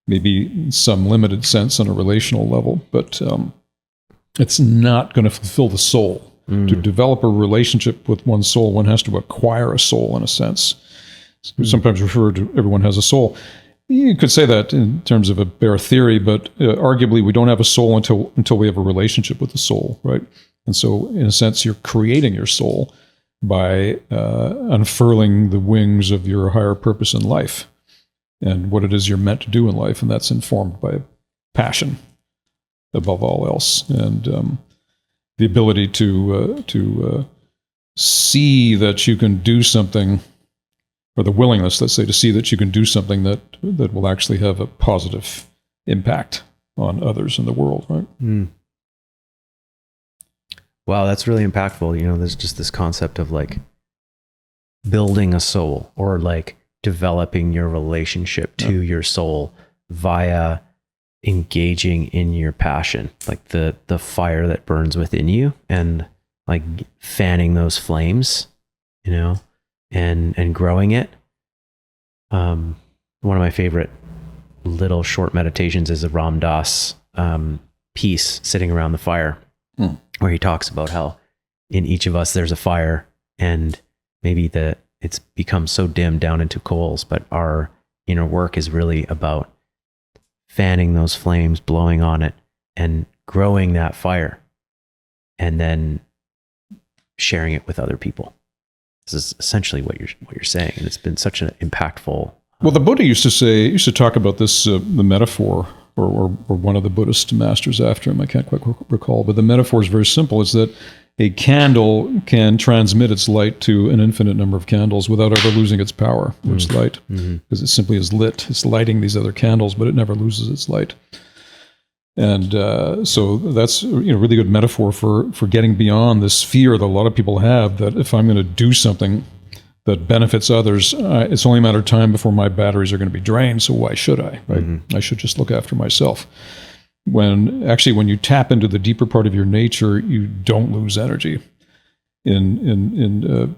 maybe in some limited sense on a relational level, but it's not going to fulfill the soul. To develop a relationship with one's soul, one has to acquire a soul in a sense. Sometimes referred to everyone has a soul. You could say that in terms of a bare theory, but arguably we don't have a soul until we have a relationship with the soul, right? And so, in a sense, you're creating your soul by unfurling the wings of your higher purpose in life and what it is you're meant to do in life, and that's informed by passion above all else, and the ability to see that you can do something. Or the willingness, let's say, to see that you can do something that will actually have a positive impact on others in the world, right? Wow, that's really impactful. You know, there's just this concept of like building a soul or like developing your relationship to your soul via engaging in your passion, like the fire that burns within you, and like fanning those flames, you know, and growing it. One of my favorite little short meditations is a Ram Dass piece, Sitting Around the Fire, where he talks about how in each of us there's a fire, and maybe it's become so dimmed down into coals, but our inner work is really about fanning those flames, blowing on it, and growing that fire, and then sharing it with other people. This is essentially what you're saying, and it's been such an impactful. Well, the Buddha used to talk about this, the metaphor, or one of the Buddhist masters after him. I can't quite recall, but the metaphor is very simple. Is that a candle can transmit its light to an infinite number of candles without ever losing its power, its light, because it simply is lit. It's lighting these other candles, but it never loses its light. And so that's really good metaphor for getting beyond this fear that a lot of people have, that if I'm going to do something that benefits others, it's only a matter of time before my batteries are going to be drained, so why should I? Right? I should just look after myself. When you tap into the deeper part of your nature, you don't lose energy in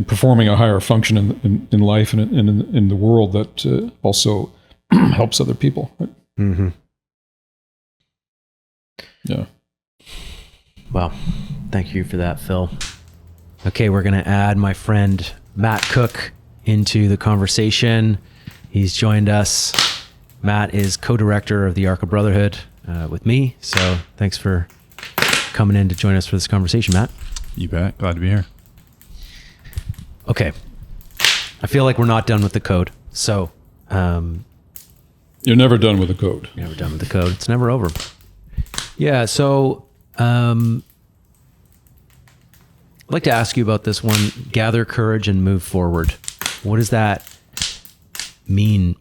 performing a higher function in life and in the world that also helps other people. Right? Yeah. Well, thank you for that, Phil. Okay, we're going to add my friend Matt Cook into the conversation. He's joined us. Matt is co-director of the Arka Brotherhood with me. So thanks for coming in to join us for this conversation, Matt. You bet. Glad to be here. Okay. I feel like we're not done with the code. So you're never done with the code. Never done with the code. It's never over. Yeah, so I'd like to ask you about this one, gather courage and move forward. What does that mean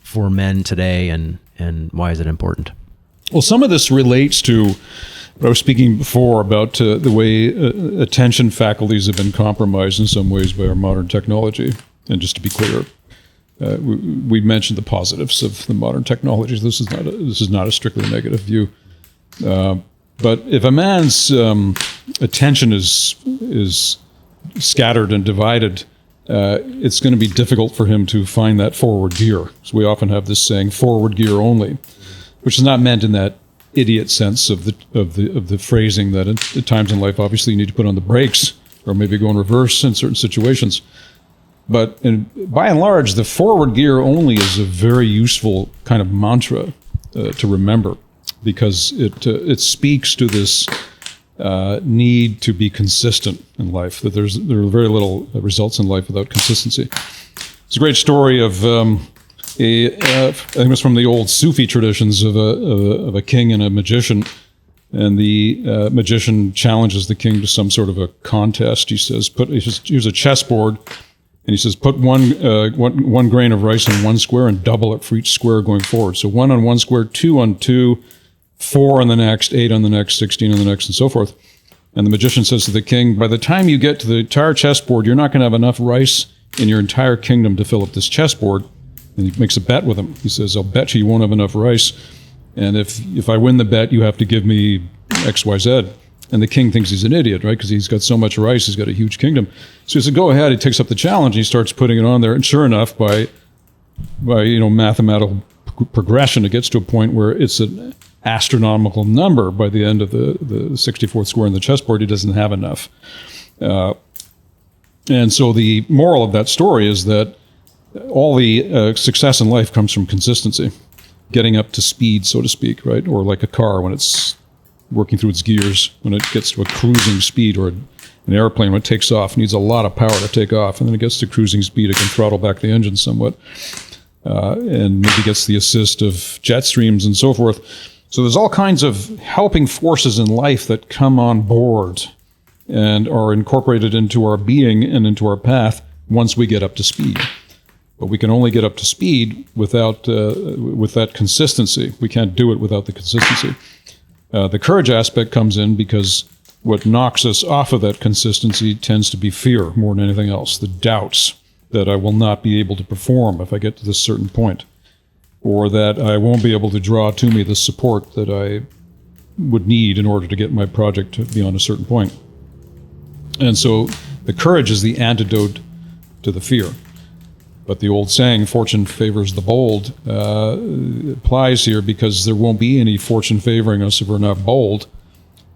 for men today, and why is it important? Well, some of this relates to what I was speaking before about the way attention faculties have been compromised in some ways by our modern technology. And just to be clear, we mentioned the positives of the modern technologies. This is not a strictly negative view. But if a man's attention is scattered and divided, it's going to be difficult for him to find that forward gear. So we often have this saying, forward gear only, which is not meant in that idiot sense of the phrasing that at times in life, obviously, you need to put on the brakes or maybe go in reverse in certain situations. But by and large, the forward gear only is a very useful kind of mantra to remember, because it speaks to this need to be consistent in life, that there are very little results in life without consistency. It's a great story of I think it's from the old Sufi traditions of a king and a magician. And the magician challenges the king to some sort of a contest. He says, here's a chessboard, and he says, put one grain of rice on one square and double it for each square going forward. So 1 on one square, 2 on two, 4 on the next, 8 on the next, 16 on the next, and so forth. And the magician says to the king, by the time you get to the entire chessboard, you're not going to have enough rice in your entire kingdom to fill up this chessboard. And he makes a bet with him. He says, I'll bet you won't have enough rice. And if I win the bet, you have to give me X, Y, Z. And the king thinks he's an idiot, right? Because he's got so much rice, he's got a huge kingdom. So he said, go ahead. He takes up the challenge. And he starts putting it on there. And sure enough, by mathematical progression, it gets to a point where it's an astronomical number. By the end of the 64th square in the chessboard, he doesn't have enough. And so the moral of that story is that all the success in life comes from consistency, getting up to speed, so to speak, right? Or like a car when it's working through its gears, when it gets to a cruising speed, or an airplane when it takes off, needs a lot of power to take off, and then it gets to cruising speed, it can throttle back the engine somewhat, and maybe gets the assist of jet streams and so forth. So there's all kinds of helping forces in life that come on board and are incorporated into our being and into our path once we get up to speed. But we can only get up to speed with that consistency. We can't do it without the consistency. The courage aspect comes in because what knocks us off of that consistency tends to be fear more than anything else. The doubts that I will not be able to perform if I get to this certain point, or that I won't be able to draw to me the support that I would need in order to get my project to beyond a certain point. And so the courage is the antidote to the fear. But the old saying, fortune favors the bold, applies here, because there won't be any fortune favoring us if we're not bold.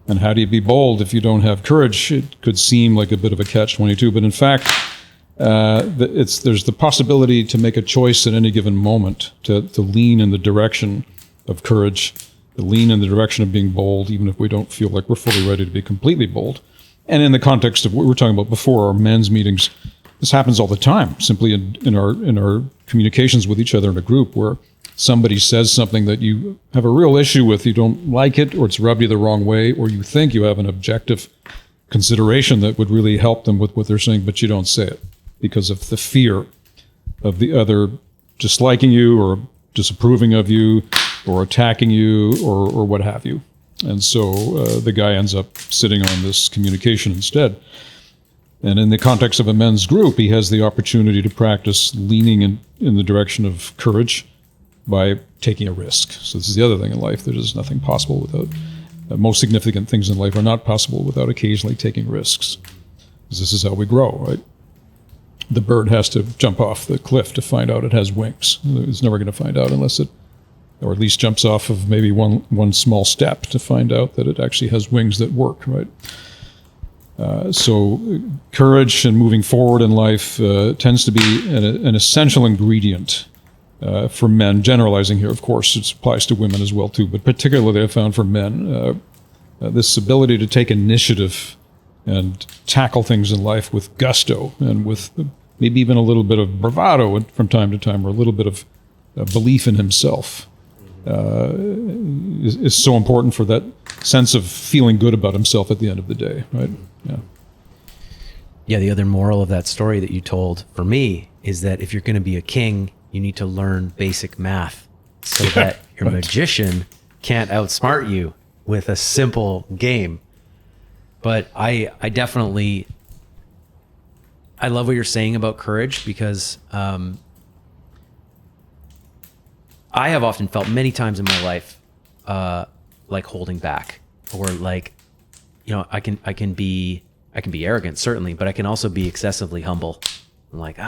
And how do you be bold if you don't have courage? It could seem like a bit of a catch-22, but in fact, there's the possibility to make a choice at any given moment, to lean in the direction of courage, to lean in the direction of being bold, even if we don't feel like we're fully ready to be completely bold. And in the context of what we were talking about before, our men's meetings, this happens all the time, simply in our communications with each other in a group, where somebody says something that you have a real issue with, you don't like it, or it's rubbed you the wrong way, or you think you have an objective consideration that would really help them with what they're saying, but you don't say it because of the fear of the other disliking you or disapproving of you or attacking you or what have you. And so the guy ends up sitting on this communication instead. And in the context of a men's group, he has the opportunity to practice leaning in the direction of courage by taking a risk. So this is the other thing in life. There is nothing possible without, most significant things in life are not possible without occasionally taking risks. Because this is how we grow, right? The bird has to jump off the cliff to find out it has wings. It's never going to find out unless it, or at least jumps off of maybe one small step to find out that it actually has wings that work, right? So courage and moving forward in life tends to be an essential ingredient for men. Generalizing here, of course, it applies to women as well too, but particularly I found for men, this ability to take initiative and tackle things in life with gusto and with maybe even a little bit of bravado from time to time, or a little bit of belief in himself. Is so important for that sense of feeling good about himself at the end of the day, right? Yeah, the other moral of that story that you told for me is that if you're going to be a king, you need to learn basic math so that your magician can't outsmart you with a simple game. But I definitely, I love what you're saying about courage, because I have often felt many times in my life like holding back, or like, I can be arrogant, certainly, but I can also be excessively humble. I'm like,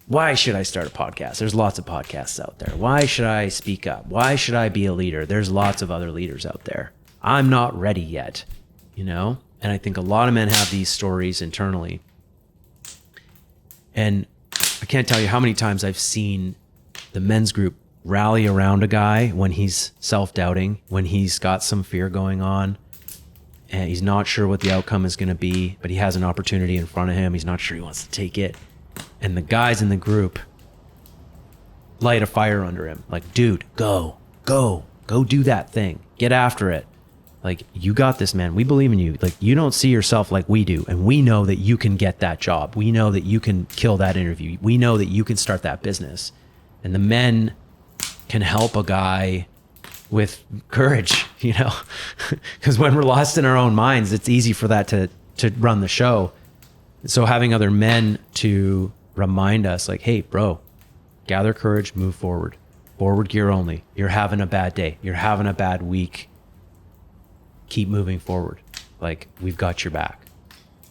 why should I start a podcast? There's lots of podcasts out there. Why should I speak up? Why should I be a leader? There's lots of other leaders out there. I'm not ready yet, you know? And I think a lot of men have these stories internally. And I can't tell you how many times I've seen the men's group rally around a guy when he's self-doubting, when he's got some fear going on, and he's not sure what the outcome is going to be, but he has an opportunity in front of him. He's not sure he wants to take it. And the guys in the group light a fire under him. Like, dude, go do that thing. Get after it. Like, you got this, man. We believe in you. Like, you don't see yourself like we do. And we know that you can get that job. We know that you can kill that interview. We know that you can start that business. And the men can help a guy with courage, you know, because when we're lost in our own minds, it's easy for that to run the show. So having other men to remind us like, hey, bro, gather courage, move forward. Forward gear only. You're having a bad day. You're having a bad week. Keep moving forward. Like, we've got your back.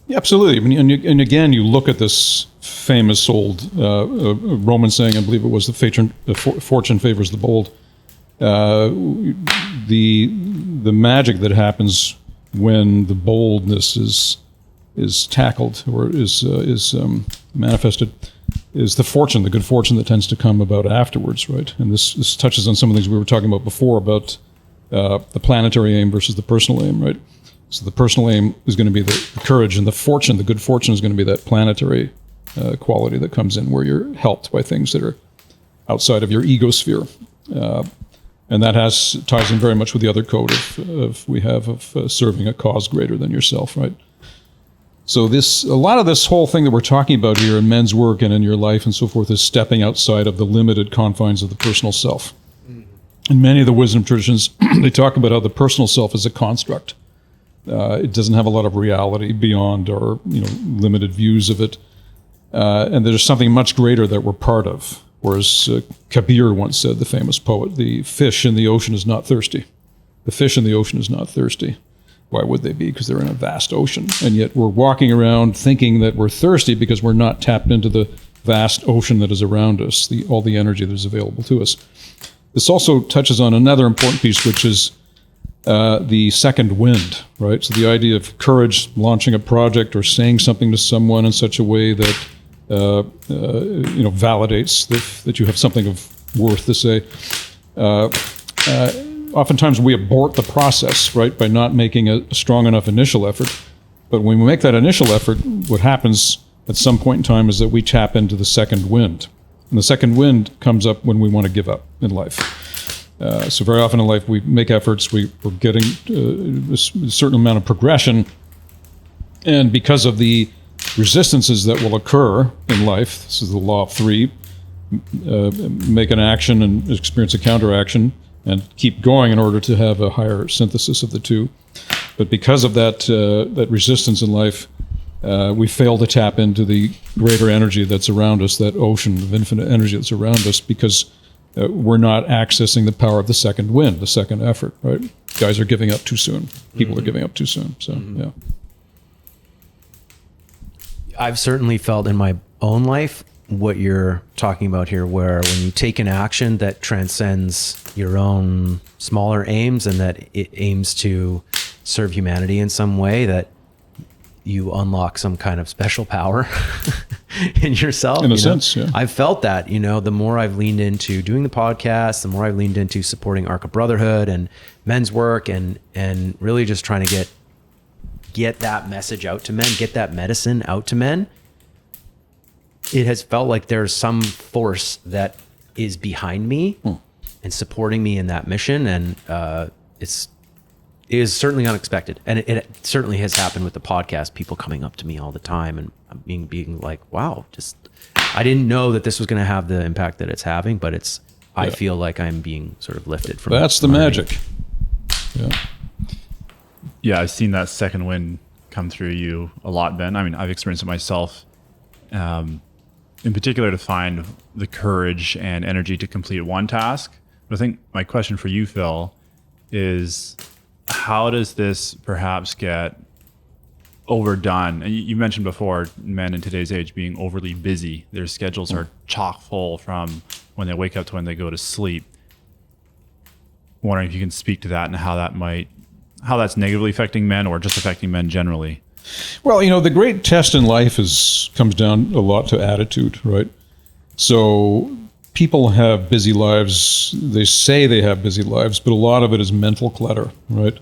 Yeah, absolutely. And again, you look at this famous old Roman saying, I believe it was, the fortune favors the bold. The magic that happens when the boldness is tackled or is manifested is the good fortune that tends to come about afterwards, right? And this touches on some of the things we were talking about before about the planetary aim versus the personal aim, right? So the personal aim is going to be the courage, and the good fortune is going to be that planetary quality that comes in where you're helped by things that are outside of your egosphere. And that ties in very much with the other code of serving a cause greater than yourself, right? So a lot of this whole thing that we're talking about here in men's work and in your life and so forth is stepping outside of the limited confines of the personal self. In many of the wisdom traditions, they talk about how the personal self is a construct. It doesn't have a lot of reality beyond our limited views of it. And there's something much greater that we're part of. Whereas Kabir once said, the famous poet, the fish in the ocean is not thirsty. The fish in the ocean is not thirsty. Why would they be? Because they're in a vast ocean. And yet we're walking around thinking that we're thirsty because we're not tapped into the vast ocean that is around us, all the energy that is available to us. This also touches on another important piece, which is the second wind, right? So the idea of courage, launching a project or saying something to someone in such a way that validates that you have something of worth to say. Oftentimes we abort the process, right, by not making a strong enough initial effort. But when we make that initial effort, what happens at some point in time is that we tap into the second wind. And the second wind comes up when we want to give up in life. So very often in life we make efforts, we're getting a certain amount of progression, and because of the resistances that will occur in life, this is the law of three, make an action and experience a counteraction and keep going in order to have a higher synthesis of the two. But because of that resistance in life, we fail to tap into the greater energy that's around us, that ocean of infinite energy that's around us, because we're not accessing the power of the second wind, the second effort, right? Guys are giving up too soon. People are giving up too soon. So, yeah. I've certainly felt in my own life what you're talking about here, where when you take an action that transcends your own smaller aims and that it aims to serve humanity in some way, that you unlock some kind of special power in yourself. In a sense, yeah. I've felt that, the more I've leaned into doing the podcast, the more I've leaned into supporting Arka Brotherhood and men's work and really just trying to get that message out to men, get that medicine out to men. It has felt like there's some force that is behind me and supporting me in that mission. And it is certainly unexpected. And it certainly has happened with the podcast, people coming up to me all the time and being like, wow, I didn't know that this was going to have the impact that it's having, but I feel like I'm being sort of lifted from. That's the magic. Yeah. Yeah, I've seen that second wind come through you a lot, Ben. I mean, I've experienced it myself, in particular to find the courage and energy to complete one task. But I think my question for you, Phil, is how does this perhaps get overdone. And you mentioned before, men in today's age being overly busy. Their schedules are chock full from when they wake up to when they go to sleep. Wondering if you can speak to that and how that's negatively affecting men or just affecting men generally. Well, the great test in life comes down a lot to attitude, right? So people have busy lives. They say they have busy lives, but a lot of it is mental clutter, right?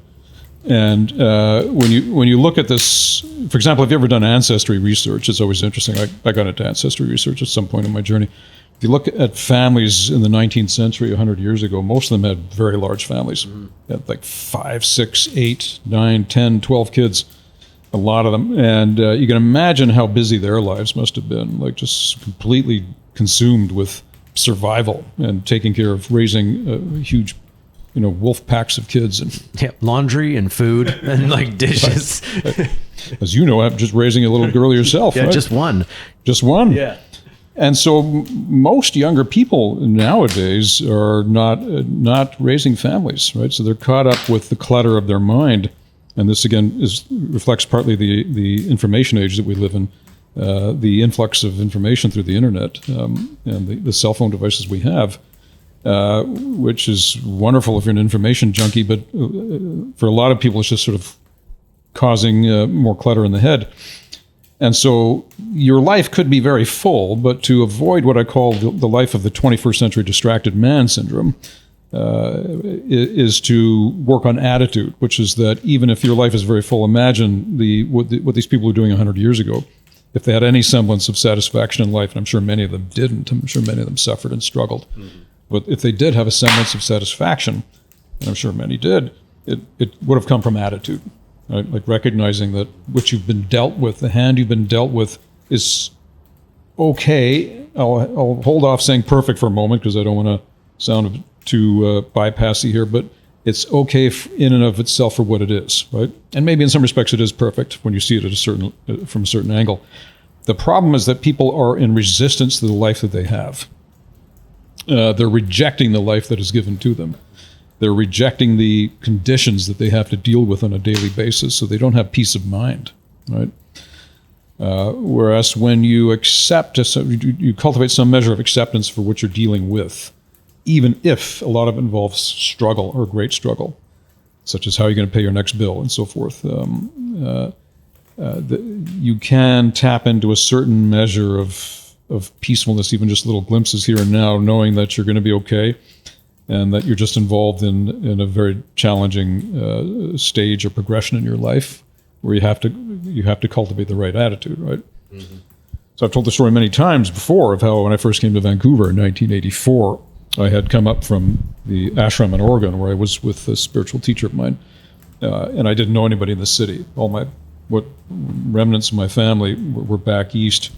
And when you look at this, for example, if you've ever done ancestry research, it's always interesting. I got into ancestry research at some point in my journey. If you look at families in the 19th century, 100 years ago, most of them had very large families. They had like 5, 6, 8, 9, 10, 12 kids, a lot of them. And you can imagine how busy their lives must have been, like just completely consumed with survival and taking care of raising huge, wolf packs of kids. And laundry and food and like dishes. As you know, I'm just raising a little girl yourself, yeah, right? Just one. Yeah. And so most younger people nowadays are not raising families, right? So they're caught up with the clutter of their mind. And this, again, reflects partly the information age that we live in, the influx of information through the internet and the cell phone devices we have, which is wonderful if you're an information junkie, but for a lot of people, it's just sort of causing more clutter in the head. And so your life could be very full, but to avoid what I call the life of the 21st century distracted man syndrome is to work on attitude, which is that even if your life is very full, imagine what these people were doing 100 years ago. If they had any semblance of satisfaction in life, and I'm sure many of them didn't, I'm sure many of them suffered and struggled. But if they did have a semblance of satisfaction, and I'm sure many did, it would have come from attitude. Right? Like recognizing that what you've been dealt with, the hand you've been dealt with, is okay. I'll hold off saying perfect for a moment because I don't want to sound too bypassy here, but it's okay in and of itself for what it is, right? And maybe in some respects it is perfect when you see it from a certain angle. The problem is that people are in resistance to the life that they have. They're rejecting the life that is given to them. They're rejecting the conditions that they have to deal with on a daily basis, so they don't have peace of mind, right? Whereas when you you cultivate some measure of acceptance for what you're dealing with, even if a lot of it involves struggle or great struggle, such as how you're going to pay your next bill and so forth, you can tap into a certain measure of peacefulness, even just little glimpses here and now, knowing that you're going to be okay and that you're just involved in a very challenging stage or progression in your life where you have to cultivate the right attitude, right? Mm-hmm. So I've told the story many times before of how when I first came to Vancouver in 1984, I had come up from the ashram in Oregon where I was with a spiritual teacher of mine, and I didn't know anybody in the city. All what remnants of my family were back east.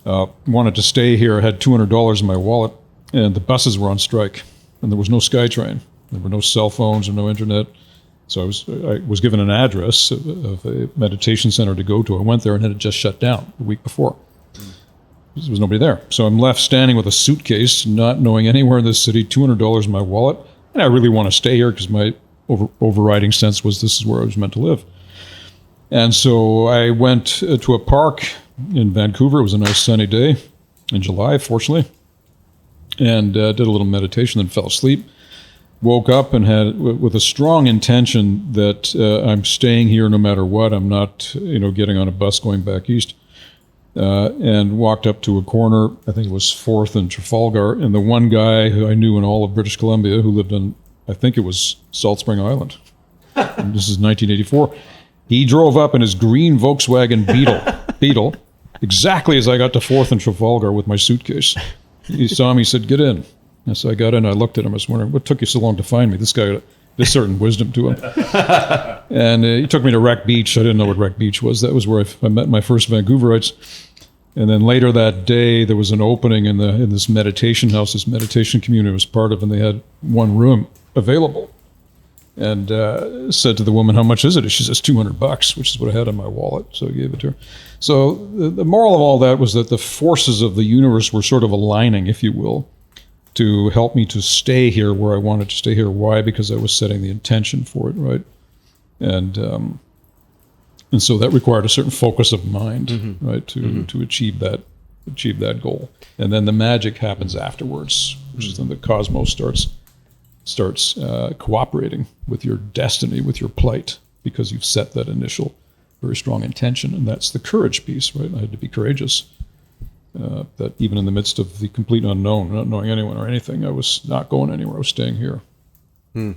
Wanted to stay here. I had $200 in my wallet, and the buses were on strike, and there was no SkyTrain. There were no cell phones or no internet. So I was given an address of a meditation center to go to. I went there, and it had just shut down the week before. There was nobody there. So I'm left standing with a suitcase, not knowing anywhere in this city, $200 in my wallet. And I really want to stay here because my overriding sense was this is where I was meant to live. And so I went to a park in Vancouver. It was a nice sunny day in July, fortunately, and did a little meditation, then fell asleep. Woke up and had, with a strong intention that I'm staying here no matter what. I'm not, getting on a bus going back east. And walked up to a corner, I think it was 4th and Trafalgar, and the one guy who I knew in all of British Columbia who lived on, I think it was Salt Spring Island. And this is 1984. He drove up in his green Volkswagen Beetle, exactly as I got to 4th and Trafalgar with my suitcase. He saw me, he said, "Get in." And so I got in, I looked at him, I was wondering, what took you so long to find me? This guy had this certain wisdom to him. And he took me to Wreck Beach. I didn't know what Wreck Beach was. That was where I met my first Vancouverites. And then later that day, there was an opening in this meditation house, this meditation community I was part of, and they had one room available. And said to the woman, "How much is it?" She says, $200, which is what I had in my wallet. So I gave it to her. So the moral of all that was that the forces of the universe were sort of aligning, if you will, to help me to stay here where I wanted to stay here. Why? Because I was setting the intention for it, right? And And so that required a certain focus of mind, right, to achieve that goal. And then the magic happens afterwards, which is then the cosmos starts cooperating with your destiny, with your plight, because you've set that initial very strong intention. And that's the courage piece, right? I had to be courageous. That even in the midst of the complete unknown, not knowing anyone or anything, I was not going anywhere. I was staying here. Yeah.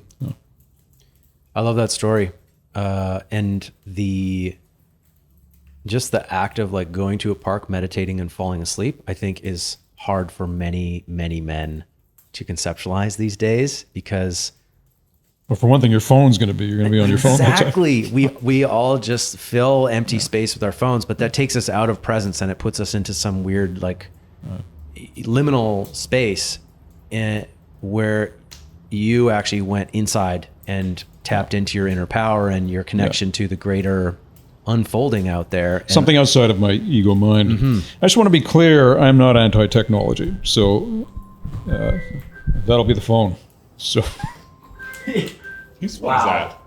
I love that story. And just the act of like going to a park, meditating and falling asleep, I think is hard for many, many men to conceptualize these days, because Well, for one thing, you're going to be on your phone. Exactly. We all just fill empty space with our phones, but that takes us out of presence and it puts us into some weird like liminal space where you actually went inside and tapped into your inner power and your connection to the greater unfolding out there. And something outside of my ego mind. I just want to be clear, I'm not anti-technology. So that'll be the phone. So Whose phone is that?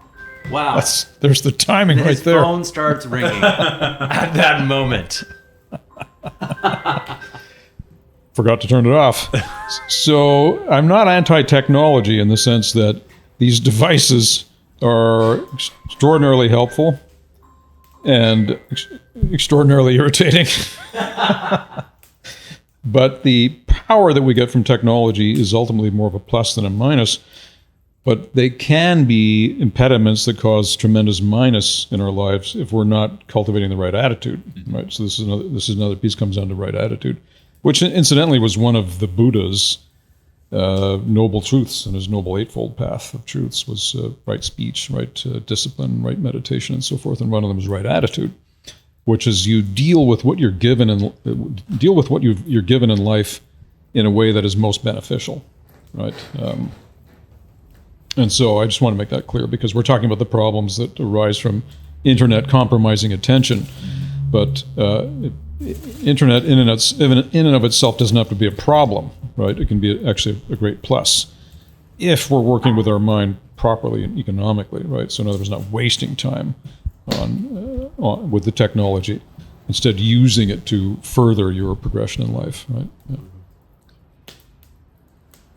Wow. there's the timing right there. His phone starts ringing at that moment. Forgot to turn it off. So I'm not anti-technology in the sense that these devices are extraordinarily helpful and extraordinarily irritating. But the power that we get from technology is ultimately more of a plus than a minus. But they can be impediments that cause tremendous minus in our lives if we're not cultivating the right attitude. Right. So this is another piece, comes down to right attitude, which incidentally was one of the Buddha's noble truths in his Noble Eightfold Path of Truths was right speech, right discipline, right meditation, and so forth. And one of them is right attitude, which is you deal with what you're given and you're given in life in a way that is most beneficial, right? And so I just want to make that clear, because we're talking about the problems that arise from internet compromising attention, but internet in and of itself doesn't have to be a problem, right? It can be actually a great plus if we're working with our mind properly and economically, right? So in other words, not wasting time on with the technology, instead using it to further your progression in life, right? Yeah.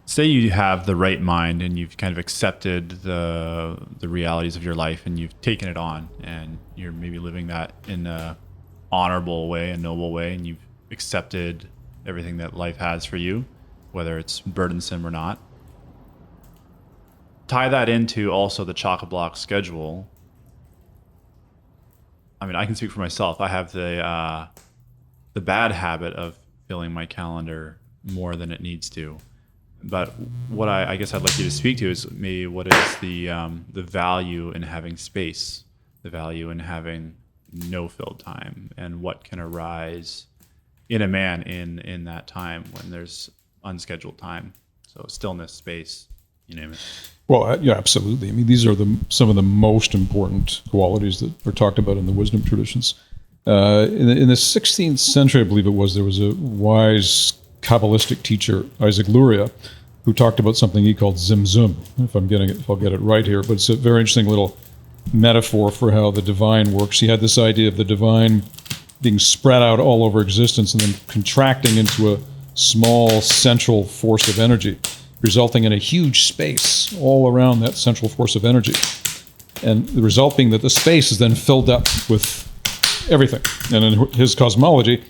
Say you have the right mind and you've kind of accepted the realities of your life and you've taken it on and you're maybe living that in a honorable way, a noble way, and you've accepted everything that life has for you, whether it's burdensome or not. Tie that into also the chock-a-block schedule. I mean, I can speak for myself. I have the bad habit of filling my calendar more than it needs to. But what I guess I'd like you to speak to is maybe what is the value in having space, the value in having no filled time, and what can arise in a man in that time when there's unscheduled time. So stillness, space, you name it. Well, yeah, absolutely. I mean, these are some of the most important qualities that are talked about in the wisdom traditions. In the 16th century, I believe it was, there was a wise Kabbalistic teacher, Isaac Luria, who talked about something he called Zimzum, if I'll get it right here, but it's a very interesting little metaphor for how the divine works. He had this idea of the divine being spread out all over existence and then contracting into a small central force of energy, resulting in a huge space all around that central force of energy. And the result being that the space is then filled up with everything. And in his cosmology,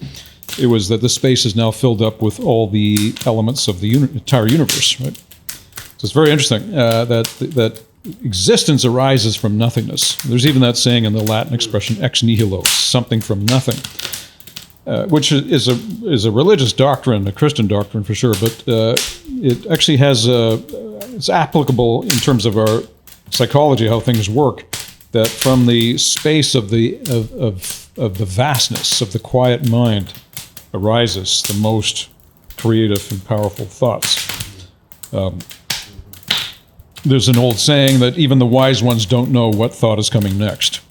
it was that the space is now filled up with all the elements of the entire universe, right? So it's very interesting that existence arises from nothingness. There's even that saying in the Latin expression ex nihilo, something from nothing, which is a religious doctrine, a Christian doctrine for sure, but it actually it's applicable in terms of our psychology, how things work. That from the space of the vastness of the quiet mind arises the most creative and powerful thoughts. There's an old saying that even the wise ones don't know what thought is coming next,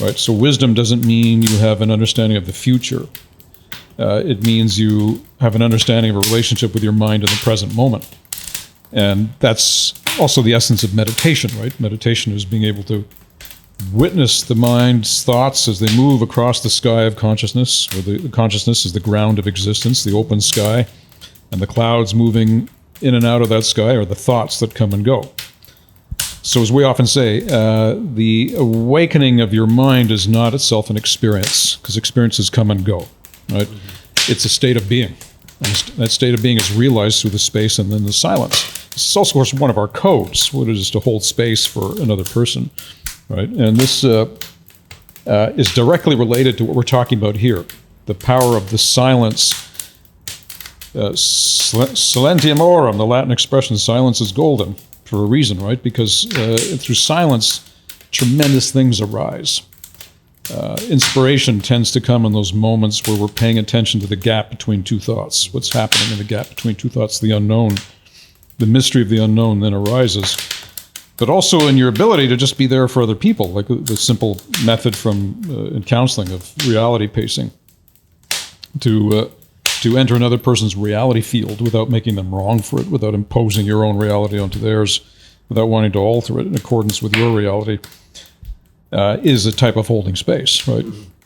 right? So wisdom doesn't mean you have an understanding of the future. It means you have an understanding of a relationship with your mind in the present moment. And that's also the essence of meditation, right? Meditation is being able to witness the mind's thoughts as they move across the sky of consciousness, where the consciousness is the ground of existence, the open sky, and the clouds moving in and out of that sky are the thoughts that come and go. So as we often say, the awakening of your mind is not itself an experience, because experiences come and go, right? It's a state of being. And that state of being is realized through the space and then the silence. This is also, of course, one of our codes, what it is to hold space for another person, right? And this is directly related to what we're talking about here, the power of the silence. Silentiamorum, the Latin expression, silence is golden, for a reason, right? Because through silence, tremendous things arise. Inspiration tends to come in those moments where we're paying attention to the gap between two thoughts. What's happening in the gap between two thoughts, the unknown. The mystery of the unknown then arises. But also in your ability to just be there for other people, like the simple method from in counseling of reality pacing, to enter another person's reality field without making them wrong for it, without imposing your own reality onto theirs, without wanting to alter it in accordance with your reality, is a type of holding space, right?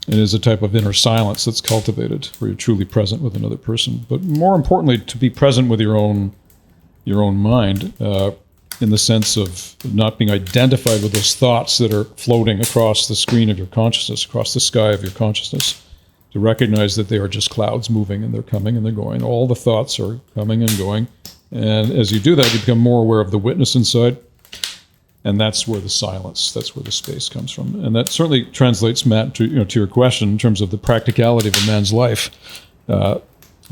It is a type of inner silence that's cultivated, where you're truly present with another person. But more importantly, to be present with your own mind, in the sense of not being identified with those thoughts that are floating across the screen of your consciousness, across the sky of your consciousness. To recognize that they are just clouds moving, and they're coming and they're going. All the thoughts are coming and going. And as you do that, you become more aware of the witness inside. And that's where the silence, that's where the space comes from. And that certainly translates, Matt, to your question in terms of the practicality of a man's life.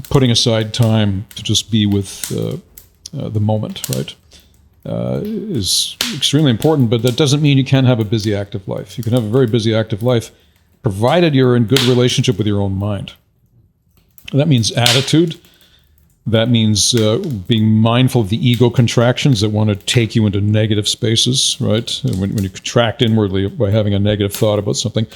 Putting aside time to just be with the moment, right, is extremely important. But that doesn't mean you can't have a busy, active life. You can have a very busy, active life, provided you're in good relationship with your own mind. That means attitude. That means being mindful of the ego contractions that want to take you into negative spaces, right? When you contract inwardly by having a negative thought about something,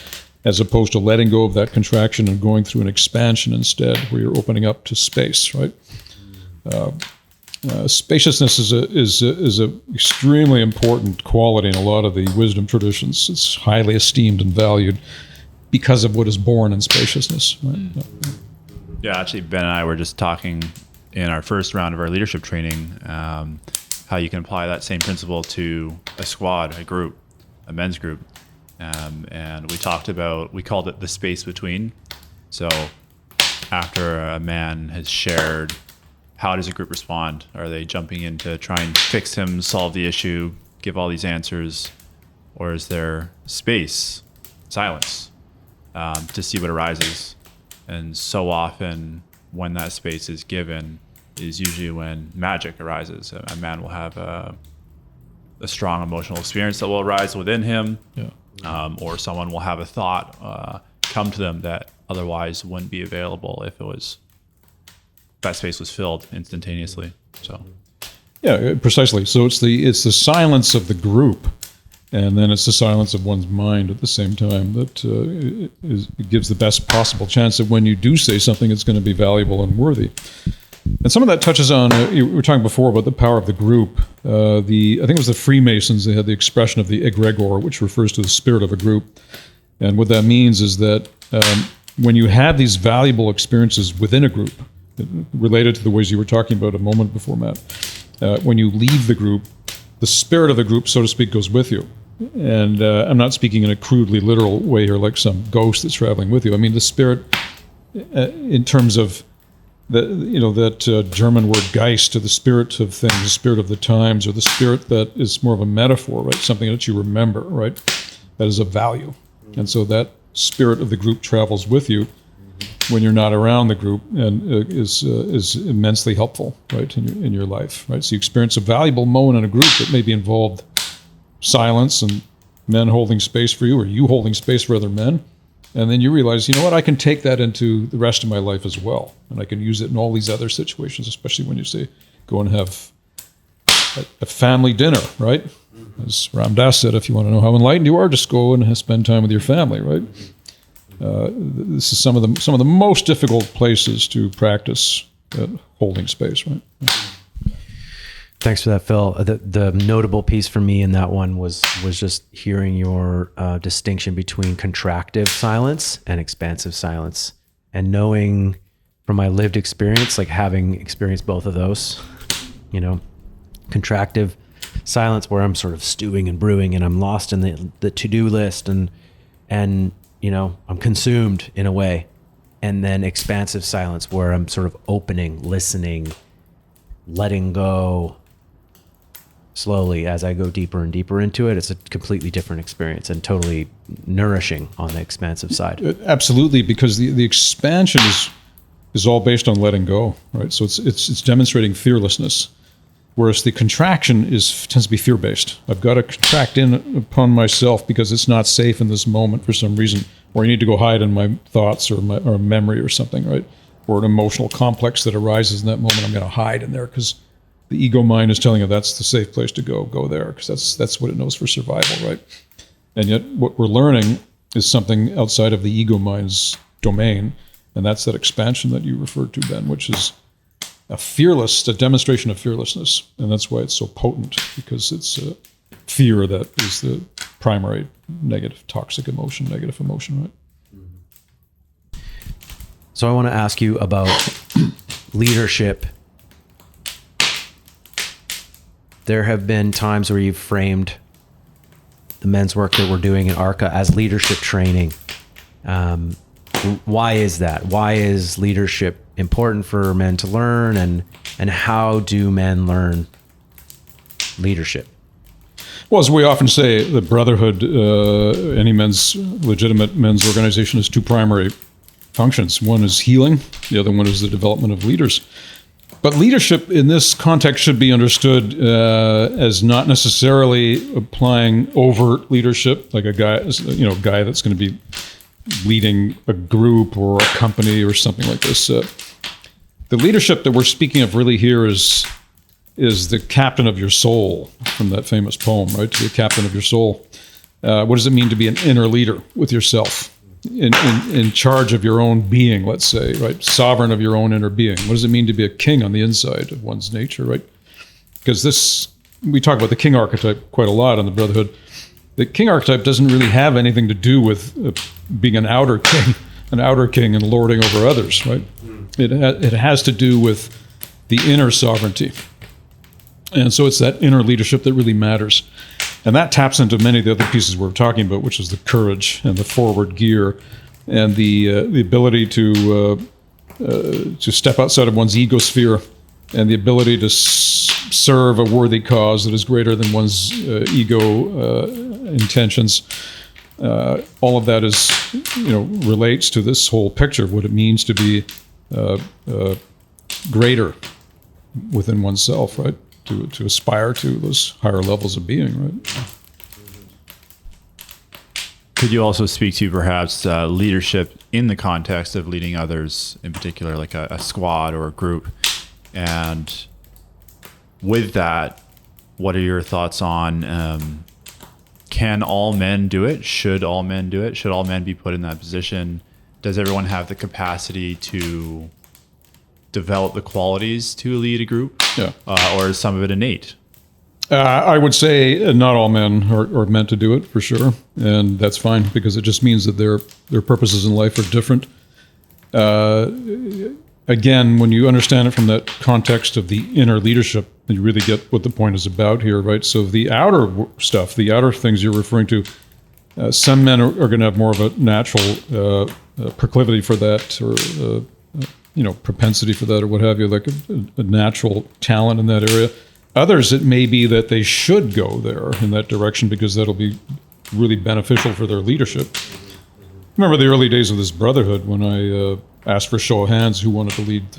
as opposed to letting go of that contraction and going through an expansion instead, where you're opening up to space, right? Spaciousness is a extremely important quality in a lot of the wisdom traditions. It's highly esteemed and valued because of what is born in spaciousness. Right? Yeah, actually, Ben and I were just talking in our first round of our leadership training how you can apply that same principle to a squad, a group, a men's group. And we called it the space between. So after a man has shared, how does a group respond? Are they jumping in to try and fix him, solve the issue, give all these answers? Or is there space, silence, to see what arises? And so often when that space is given is usually when magic arises. A man will have a strong emotional experience that will arise within him, or someone will have a thought come to them that otherwise wouldn't be available if that space was filled instantaneously. So, yeah, precisely. So it's the silence of the group, and then it's the silence of one's mind at the same time that it gives the best possible chance that when you do say something, it's going to be valuable and worthy. And some of that touches on, we were talking before about the power of the group. I think it was the Freemasons, they had the expression of the egregore, which refers to the spirit of a group. And what that means is that when you have these valuable experiences within a group, related to the ways you were talking about a moment before, Matt, when you leave the group, the spirit of the group, so to speak, goes with you. And I'm not speaking in a crudely literal way here, like some ghost that's traveling with you. I mean the spirit, in terms of that German word Geist, to the spirit of things, the spirit of the times, or the spirit that is more of a metaphor, right? Something that you remember, right? That is of value. And so that spirit of the group travels with you when you're not around the group, and is immensely helpful, right, in your life, right? So you experience a valuable moment in a group that maybe involved silence and men holding space for you, or you holding space for other men, and then you realize, you know what, I can take that into the rest of my life as well, and I can use it in all these other situations, especially when you say, go and have a family dinner, right? As Ram Dass said, if you want to know how enlightened you are, just go and spend time with your family, right? This is some of the most difficult places to practice holding space, right? Thanks for that, Phil. The notable piece for me in that one was just hearing your distinction between contractive silence and expansive silence, and knowing from my lived experience, like having experienced both of those, contractive silence where I'm sort of stewing and brewing and I'm lost in the to-do list and I'm consumed in a way. And then expansive silence where I'm sort of opening, listening, letting go slowly as I go deeper and deeper into it. It's a completely different experience and totally nourishing on the expansive side. Absolutely, because the expansion is all based on letting go, right? So it's demonstrating fearlessness, whereas the contraction tends to be fear-based. I've got to contract in upon myself because it's not safe in this moment for some reason, or I need to go hide in my thoughts or a memory or something, right? Or an emotional complex that arises in that moment. I'm going to hide in there because the ego mind is telling you that's the safe place to go there, because that's what it knows for survival, right? And yet what we're learning is something outside of the ego mind's domain, and that's that expansion that you referred to, Ben, which is a demonstration of fearlessness. And that's why it's so potent, because it's fear that is the primary negative, toxic emotion, negative emotion, right? So I want to ask you about leadership. There have been times where you've framed the men's work that we're doing in Arka as leadership training. Why is that? Why is leadership important for men to learn, and how do men learn leadership? Well, as we often say, the Brotherhood, any legitimate men's organization, has two primary functions. One is healing, the other one is the development of leaders. But leadership in this context should be understood as not necessarily applying overt leadership, like a guy that's going to be leading a group or a company or something like this. The leadership that we're speaking of really here is the captain of your soul, from that famous poem, right? To be a captain of your soul. What does it mean to be an inner leader with yourself? In charge of your own being, let's say, right? Sovereign of your own inner being. What does it mean to be a king on the inside of one's nature, right? Because we talk about the king archetype quite a lot on the Brotherhood. The king archetype doesn't really have anything to do with being an outer king and lording over others, right? It has to do with the inner sovereignty. And so it's that inner leadership that really matters. And that taps into many of the other pieces we're talking about, which is the courage and the forward gear and the ability to step outside of one's ego sphere, and the ability to serve a worthy cause that is greater than one's ego intentions. All of that relates to this whole picture of what it means to be greater within oneself, right? To aspire to those higher levels of being, right? Could you also speak to perhaps leadership in the context of leading others, in particular, like a squad or a group? And with that, what are your thoughts on can all men do it? Should all men do it? Should all men be put in that position? Does everyone have the capacity to develop the qualities to lead a group? Yeah. Or is some of it innate? I would say not all men are meant to do it, for sure. And that's fine, because it just means that their purposes in life are different. Again, when you understand it from that context of the inner leadership, you really get what the point is about here, right? So the outer stuff, the outer things you're referring to, some men are going to have more of a natural proclivity for that, or propensity for that, or what have you, like a natural talent in that area. Others, it may be that they should go there in that direction because that'll be really beneficial for their leadership. Remember the early days of this Brotherhood when I asked for a show of hands who wanted to lead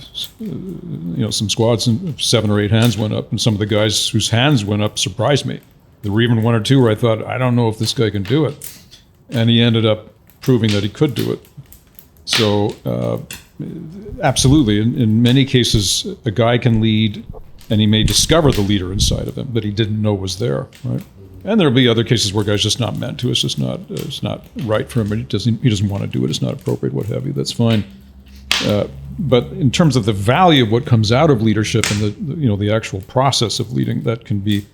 some squads, and 7 or 8 hands went up, and some of the guys whose hands went up surprised me. There were even 1 or 2 where I thought, I don't know if this guy can do it. And he ended up proving that he could do it. So absolutely, in many cases, a guy can lead, and he may discover the leader inside of him that he didn't know was there, right? And there'll be other cases where guy's just not meant to. It's just not right for him. He doesn't want to do it. It's not appropriate. What have you? That's fine. But in terms of the value of what comes out of leadership and the actual process of leading, that can be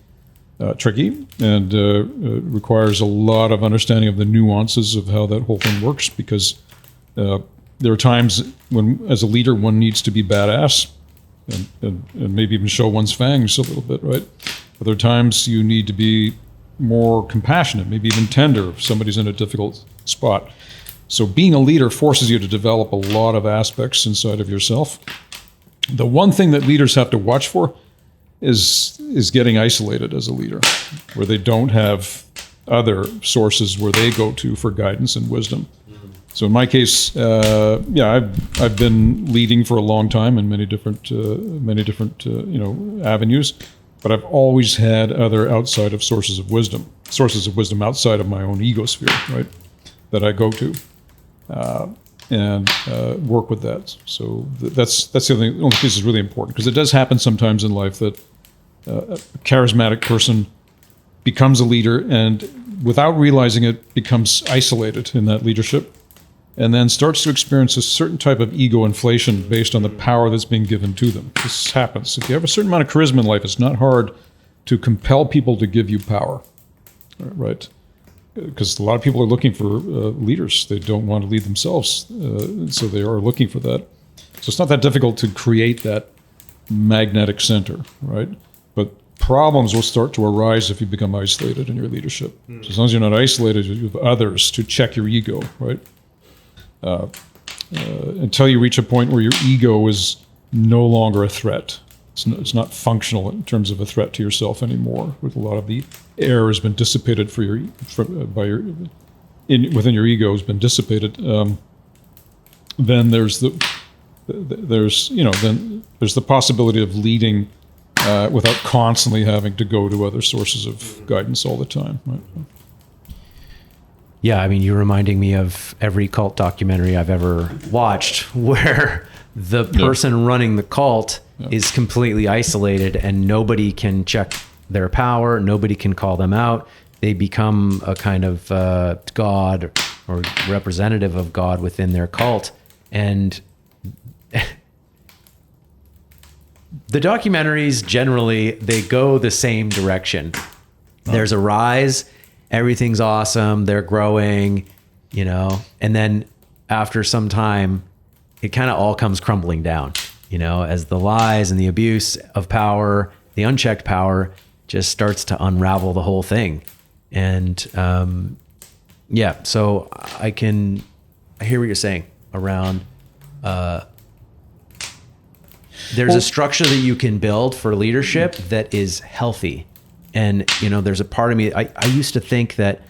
tricky and requires a lot of understanding of the nuances of how that whole thing works, because there are times when, as a leader, one needs to be badass and maybe even show one's fangs a little bit, right? Other times you need to be more compassionate, maybe even tender if somebody's in a difficult spot. So being a leader forces you to develop a lot of aspects inside of yourself. The one thing that leaders have to watch for is getting isolated as a leader, where they don't have other sources where they go to for guidance and wisdom. So in my case, I've been leading for a long time in many different avenues, but I've always had other outside of sources of wisdom outside of my own egosphere, right, that I go to and work with that. So that's the only piece that's really important, because it does happen sometimes in life that a charismatic person becomes a leader and, without realizing it, becomes isolated in that leadership, and then starts to experience a certain type of ego inflation based on the power that's being given to them. This happens. If you have a certain amount of charisma in life, it's not hard to compel people to give you power, right? Because a lot of people are looking for leaders. They don't want to lead themselves, so they are looking for that. So it's not that difficult to create that magnetic center, right? But problems will start to arise if you become isolated in your leadership. So as long as you're not isolated, you have others to check your ego, right? Until you reach a point where your ego is no longer a threat. It's not functional in terms of a threat to yourself anymore. With a lot of the air has been dissipated within your ego has been dissipated. Then there's the possibility of leading without constantly having to go to other sources of guidance all the time. Right? Yeah, I mean, you're reminding me of every cult documentary I've ever watched, where the person running the cult is completely isolated and nobody can check their power, nobody can call them out. They become a kind of god or representative of God within their cult. And the documentaries, generally, they go the same direction. There's a rise, everything's awesome, they're growing, and then after some time, it kind of all comes crumbling down, as the lies and the abuse of power, the unchecked power, just starts to unravel the whole thing. And so I hear what you're saying around there's a structure that you can build for leadership that is healthy. And, there's a part of me, I used to think that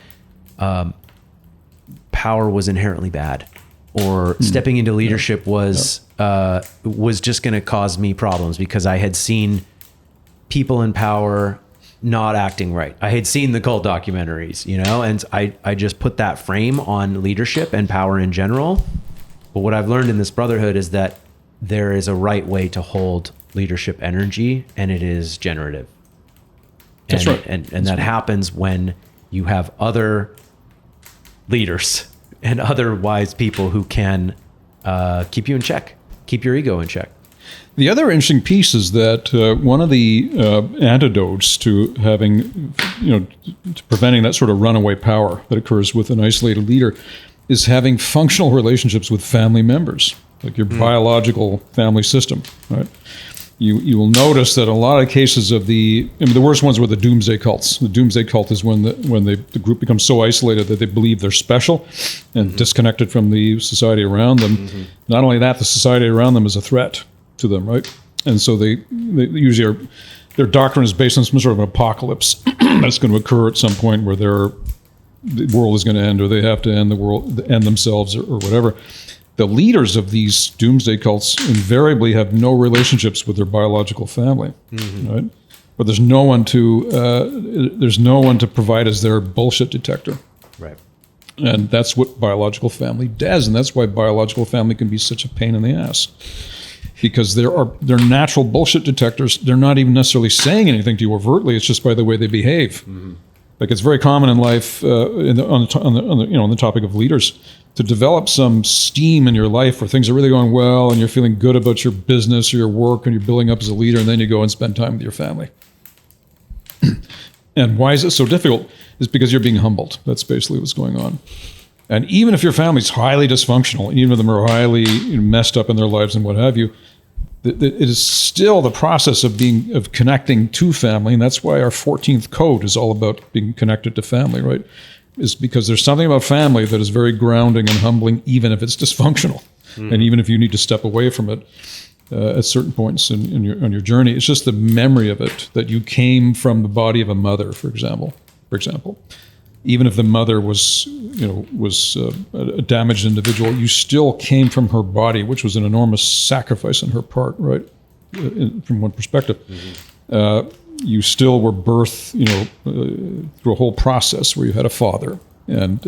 power was inherently bad, or stepping into leadership was just going to cause me problems, because I had seen people in power not acting right. I had seen the cult documentaries, and I just put that frame on leadership and power in general. But what I've learned in this brotherhood is that there is a right way to hold leadership energy, and it is generative. That's right. And that happens when you have other leaders and other wise people who can keep you in check, keep your ego in check. The other interesting piece is that one of the antidotes to having, to preventing that sort of runaway power that occurs with an isolated leader is having functional relationships with family members, like your biological family system, right? You will notice that a lot of cases of the worst ones were the doomsday cults. The doomsday cult is when the group becomes so isolated that they believe they're special and disconnected from the society around them. Not only that, the society around them is a threat to them, right? And so they usually their doctrine is based on some sort of an apocalypse that's going to occur at some point where the world is going to end, or they have to end the world, end themselves, or whatever. The leaders of these doomsday cults invariably have no relationships with their biological family, right? But there's no one to provide as their bullshit detector, right? And that's what biological family does, and that's why biological family can be such a pain in the ass, because they're natural bullshit detectors. They're not even necessarily saying anything to you overtly. It's just by the way they behave. Like, it's very common in life on the topic of leaders. to develop some steam in your life where things are really going well and you're feeling good about your business or your work and you're building up as a leader, and then you go and spend time with your family. And why is it so difficult? It's because you're being humbled. That's basically what's going on. And even if your family's highly dysfunctional, even if them are highly messed up in their lives and what have you, it is still the process of connecting to family. And that's why our 14th code is all about being connected to family, right? Is because there's something about family that is very grounding and humbling, even if it's dysfunctional. And even if you need to step away from it at certain points on your journey. It's just the memory of it, that you came from the body of a mother, for example. Even if the mother was a damaged individual, you still came from her body, which was an enormous sacrifice on her part, right? From one perspective. You still were birthed, through a whole process where you had a father and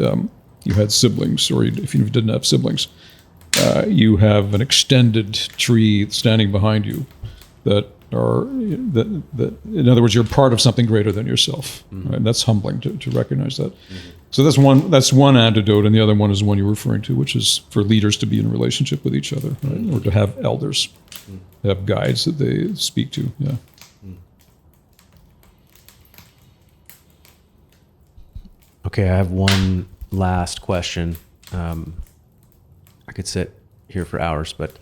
you had siblings, or if you didn't have siblings, you have an extended tree standing behind you that in other words, you're part of something greater than yourself. Right? That's humbling to recognize that. So that's one antidote, and the other one is the one you're referring to, which is for leaders to be in a relationship with each other, right? Or to have elders, to have guides that they speak to. Yeah. Okay, I have one last question. I could sit here for hours, but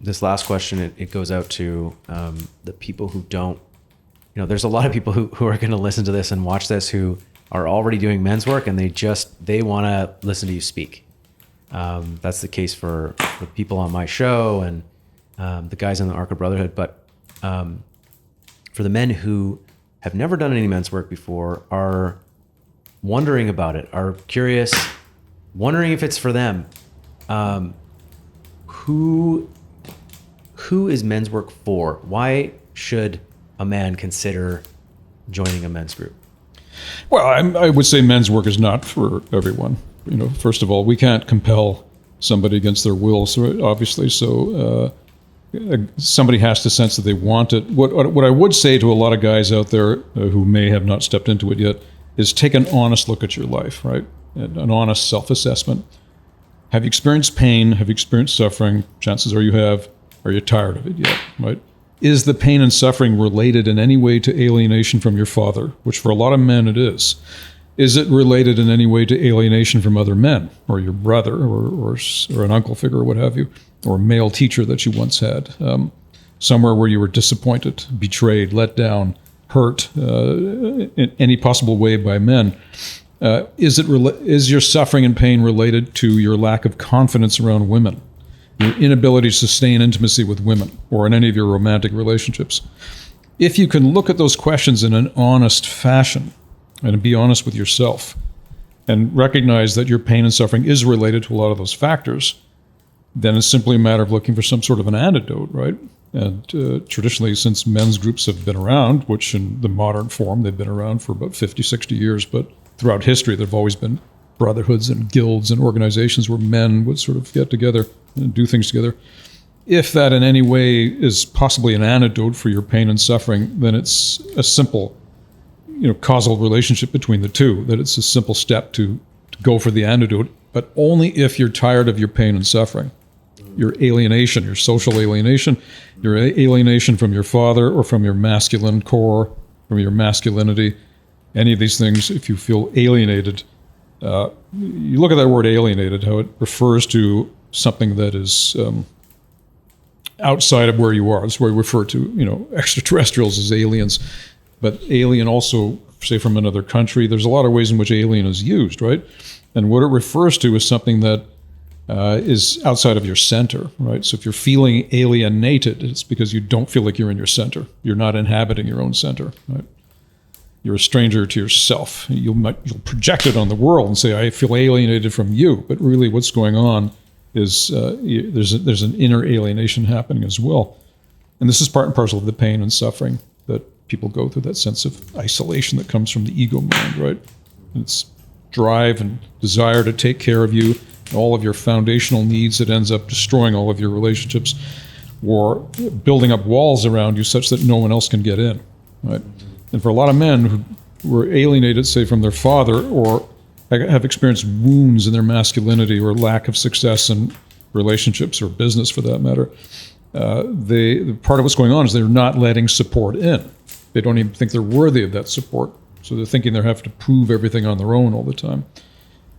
this last question, it goes out to the people who don't, there's a lot of people who are going to listen to this and watch this who are already doing men's work, and they want to listen to you speak. That's the case for the people on my show and the guys in the Arka Brotherhood. But for the men who have never done any men's work before, are wondering about it, are curious, wondering if it's for them, who is men's work for? Why should a man consider joining a men's group? Well, I would say men's work is not for everyone. First of all, we can't compel somebody against their will, so obviously. So somebody has to sense that they want it. What I would say to a lot of guys out there who may have not stepped into it yet is take an honest look at your life, right? An honest self-assessment. Have you experienced pain? Have you experienced suffering? Chances are you have. Are you tired of it yet, right? Is the pain and suffering related in any way to alienation from your father, which for a lot of men it is? Is it related in any way to alienation from other men, or your brother, or an uncle figure, or what have you, or a male teacher that you once had, somewhere where you were disappointed, betrayed, let down, hurt in any possible way by men? Is your suffering and pain related to your lack of confidence around women? Your inability to sustain intimacy with women, or in any of your romantic relationships? If you can look at those questions in an honest fashion and be honest with yourself and recognize that your pain and suffering is related to a lot of those factors, then it's simply a matter of looking for some sort of an antidote, right? And traditionally, since men's groups have been around, which in the modern form, they've been around for about 50, 60 years, but throughout history, there have always been brotherhoods and guilds and organizations where men would sort of get together and do things together. If that in any way is possibly an antidote for your pain and suffering, then it's a simple, causal relationship between the two, that it's a simple step to go for the antidote, but only if you're tired of your pain and suffering. Your alienation, your social alienation, your alienation from your father or from your masculine core, from your masculinity, any of these things, if you feel alienated, you look at that word alienated, how it refers to something that is outside of where you are. That's where we refer to, extraterrestrials as aliens. But alien also, say from another country, there's a lot of ways in which alien is used, right? And what it refers to is something that is outside of your center, right? So if you're feeling alienated, it's because you don't feel like you're in your center. You're not inhabiting your own center, right? You're a stranger to yourself. You'll project it on the world and say, I feel alienated from you. But really what's going on is there's an inner alienation happening as well. And this is part and parcel of the pain and suffering that people go through, that sense of isolation that comes from the ego mind, right? It's drive and desire to take care of you, all of your foundational needs that ends up destroying all of your relationships or building up walls around you such that no one else can get in, right? And for a lot of men who were alienated, say, from their father or have experienced wounds in their masculinity or lack of success in relationships or business for that matter, part of what's going on is they're not letting support in. They don't even think they're worthy of that support. So they're thinking they have to prove everything on their own all the time.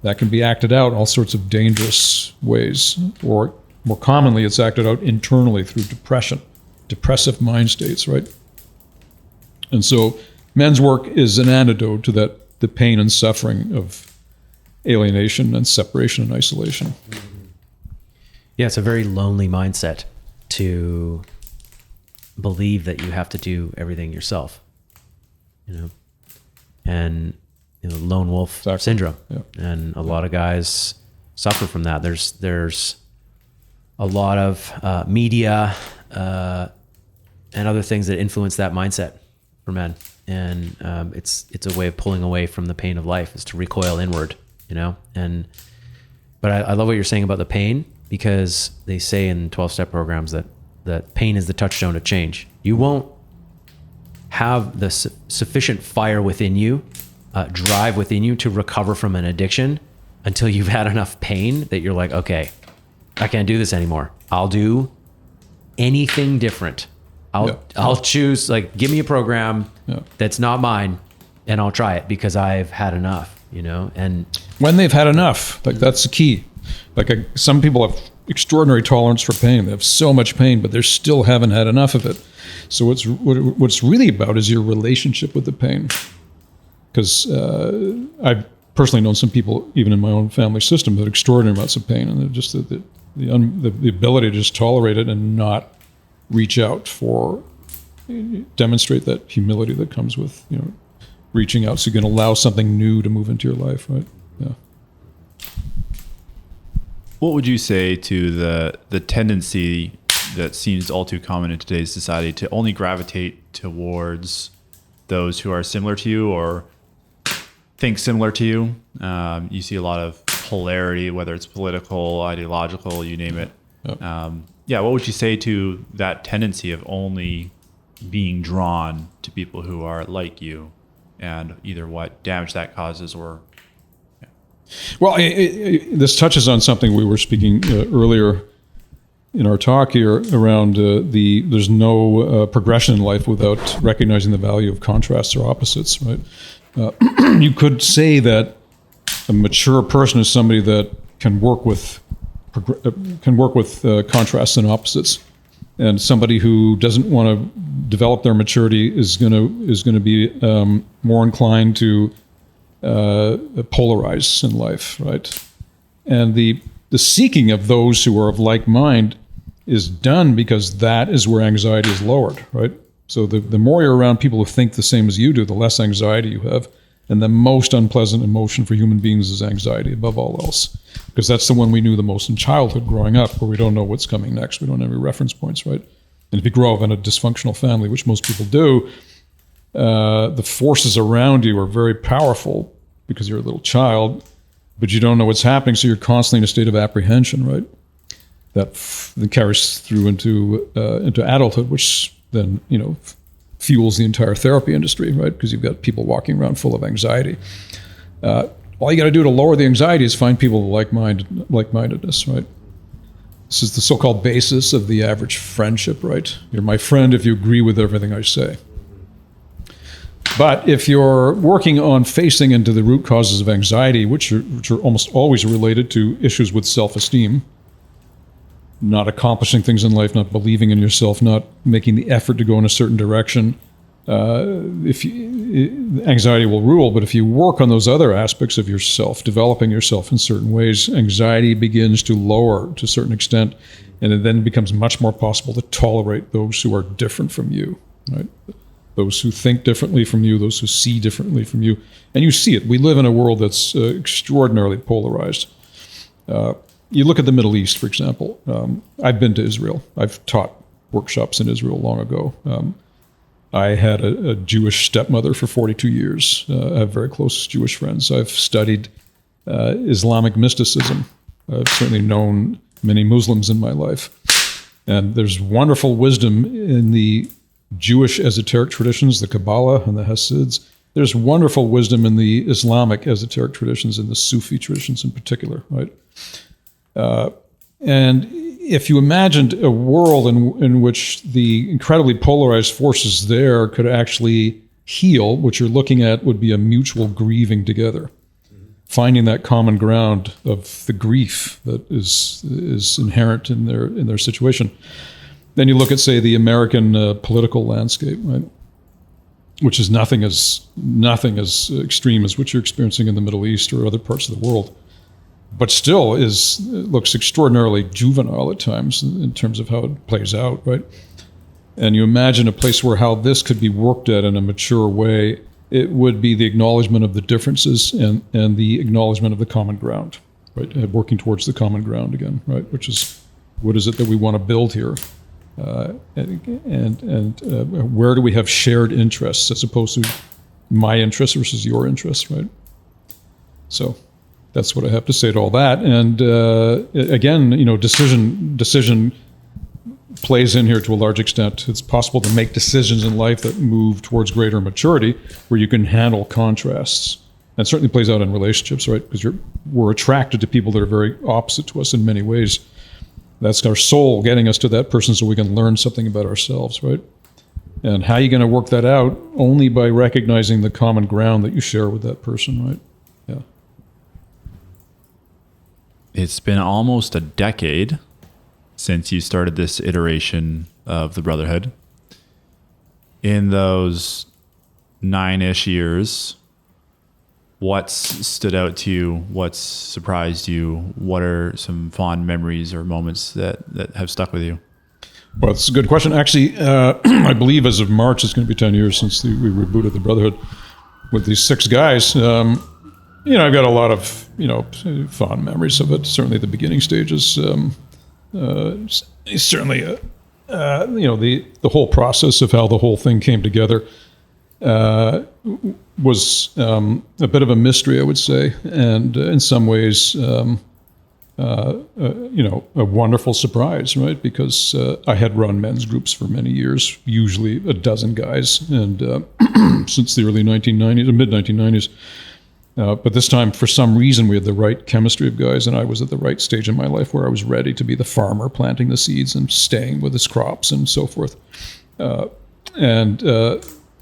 That can be acted out in all sorts of dangerous ways, or more commonly, it's acted out internally through depression, depressive mind states, right? And so men's work is an antidote to that, the pain and suffering of alienation and separation and isolation. Yeah, it's a very lonely mindset to believe that you have to do everything yourself, and lone wolf syndrome. Yeah. And a lot of guys suffer from that. There's a lot of media and other things that influence that mindset for men, and it's a way of pulling away from the pain of life, is to recoil inward, but I love what you're saying about the pain, because they say in 12-step programs that pain is the touchstone to change. You won't have the sufficient fire within you, drive within you to recover from an addiction until you've had enough pain that you're like, okay, I can't do this anymore. I'll do anything different. I'll choose, like, give me a program that's not mine, and I'll try it because I've had enough, and when they've had enough, like, that's the key. Like, some people have extraordinary tolerance for pain. They have so much pain, but they still haven't had enough of it. So what's really about is your relationship with the pain. Because I've personally known some people, even in my own family system, that had extraordinary amounts of pain, and they're just the ability to just tolerate it and not reach out demonstrate that humility that comes with reaching out, so you can allow something new to move into your life, right? Yeah. What would you say to the tendency that seems all too common in today's society to only gravitate towards those who are similar to you or think similar to you? You see a lot of polarity, whether it's political, ideological, you name it. Yep. What would you say to that tendency of only being drawn to people who are like you, and either what damage that causes or... Well, this touches on something we were speaking earlier in our talk here around there's no progression in life without recognizing the value of contrasts or opposites, right? You could say that a mature person is somebody that can work with contrasts and opposites, and somebody who doesn't want to develop their maturity is going to be more inclined to polarize in life, right? And the seeking of those who are of like mind is done because that is where anxiety is lowered, right? So the more you're around people who think the same as you do, the less anxiety you have. And the most unpleasant emotion for human beings is anxiety above all else, because that's the one we knew the most in childhood growing up, where we don't know what's coming next. We don't have any reference points, right? And if you grow up in a dysfunctional family, which most people do, the forces around you are very powerful because you're a little child, but you don't know what's happening, so you're constantly in a state of apprehension, right? That carries through into adulthood, which then fuels the entire therapy industry, right? Because you've got people walking around full of anxiety. All you got to do to lower the anxiety is find people with like-mindedness, right? This is the so-called basis of the average friendship, right? You're my friend if you agree with everything I say. But if you're working on facing into the root causes of anxiety, which are almost always related to issues with self-esteem, not accomplishing things in life, not believing in yourself, not making the effort to go in a certain direction, anxiety will rule. But if you work on those other aspects of yourself, developing yourself in certain ways, anxiety begins to lower to a certain extent, and it then becomes much more possible to tolerate those who are different from you, right? Those who think differently from you, those who see differently from you. And you see it. We live in a world that's extraordinarily polarized. You look at the Middle East, for example. I've been to Israel. I've taught workshops in Israel long ago. I had a Jewish stepmother for 42 years. I have very close Jewish friends. I've studied Islamic mysticism. I've certainly known many Muslims in my life. And there's wonderful wisdom in the Jewish esoteric traditions, the Kabbalah and the Hasids, There's wonderful wisdom in the Islamic esoteric traditions and the Sufi traditions in particular, right? And if you imagined a world in which the incredibly polarized forces there could actually heal, what you're looking at would be a mutual grieving together, finding that common ground of the grief that is inherent in their situation. Then you look at, say, the American political landscape, right, which is nothing as extreme as what you're experiencing in the Middle East or other parts of the world, but still looks extraordinarily juvenile at times in terms of how it plays out, right? And you imagine a place where how this could be worked at in a mature way, it would be the acknowledgement of the differences and the acknowledgement of the common ground, right? Working towards the common ground again, right? Which is, what is it that we want to build here? And where do we have shared interests as opposed to my interests versus your interests, right? So that's what I have to say to all that. And again, decision plays in here to a large extent. It's possible to make decisions in life that move towards greater maturity, where you can handle contrasts. That certainly plays out in relationships, right? Because we're attracted to people that are very opposite to us in many ways. That's our soul getting us to that person so we can learn something about ourselves, right? And how are you going to work that out? Only by recognizing the common ground that you share with that person, right? Yeah. It's been almost a decade since you started this iteration of the Brotherhood. In those 9-ish years, what's stood out to you? What's surprised you? What are some fond memories or moments that have stuck with you? Well, it's a good question. Actually, I believe as of March, it's going to be 10 years since we rebooted the Brotherhood with these 6 guys. I've got a lot of, fond memories of it. Certainly the beginning stages. Certainly, the whole process of how the whole thing came together was a bit of a mystery, I would say, and in some ways, a wonderful surprise, right? Because I had run men's groups for many years, usually a dozen guys, and since the early 1990s, or mid 1990s. But this time, for some reason, we had the right chemistry of guys, and I was at the right stage in my life where I was ready to be the farmer, planting the seeds and staying with his crops and so forth.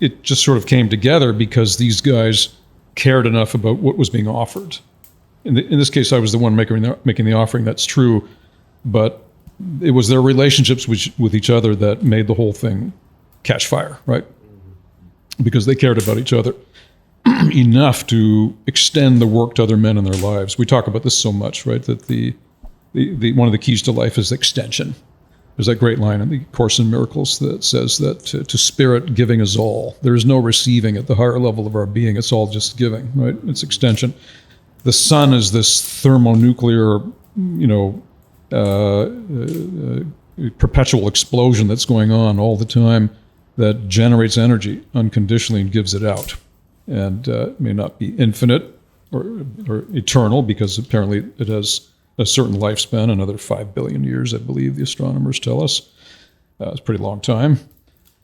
It just sort of came together because these guys cared enough about what was being offered. In this case, I was the one making the offering, that's true, but it was their relationships with each other that made the whole thing catch fire, right? Because they cared about each other enough to extend the work to other men in their lives. We talk about this so much, right? That the one of the keys to life is extension. There's that great line in the Course in Miracles that says that to spirit, giving is all. There is no receiving at the higher level of our being. It's all just giving, right? It's extension. The sun is this thermonuclear, perpetual explosion that's going on all the time that generates energy unconditionally and gives it out. And it may not be infinite or eternal, because apparently it has a certain lifespan, another 5 billion years, I believe the astronomers tell us. It's a pretty long time.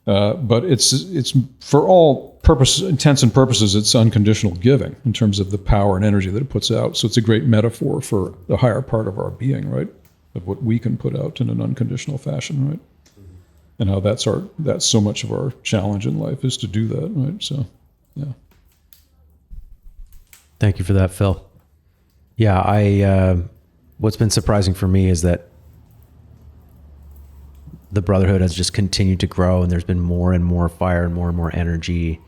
But it's for all intents and purposes, it's unconditional giving in terms of the power and energy that it puts out. So it's a great metaphor for the higher part of our being, right? Of what we can put out in an unconditional fashion, right? And how that's so much of our challenge in life is to do that, right? So, yeah. Thank you for that, Phil. Yeah, what's been surprising for me is that the Brotherhood has just continued to grow, and there's been more and more fire and more energy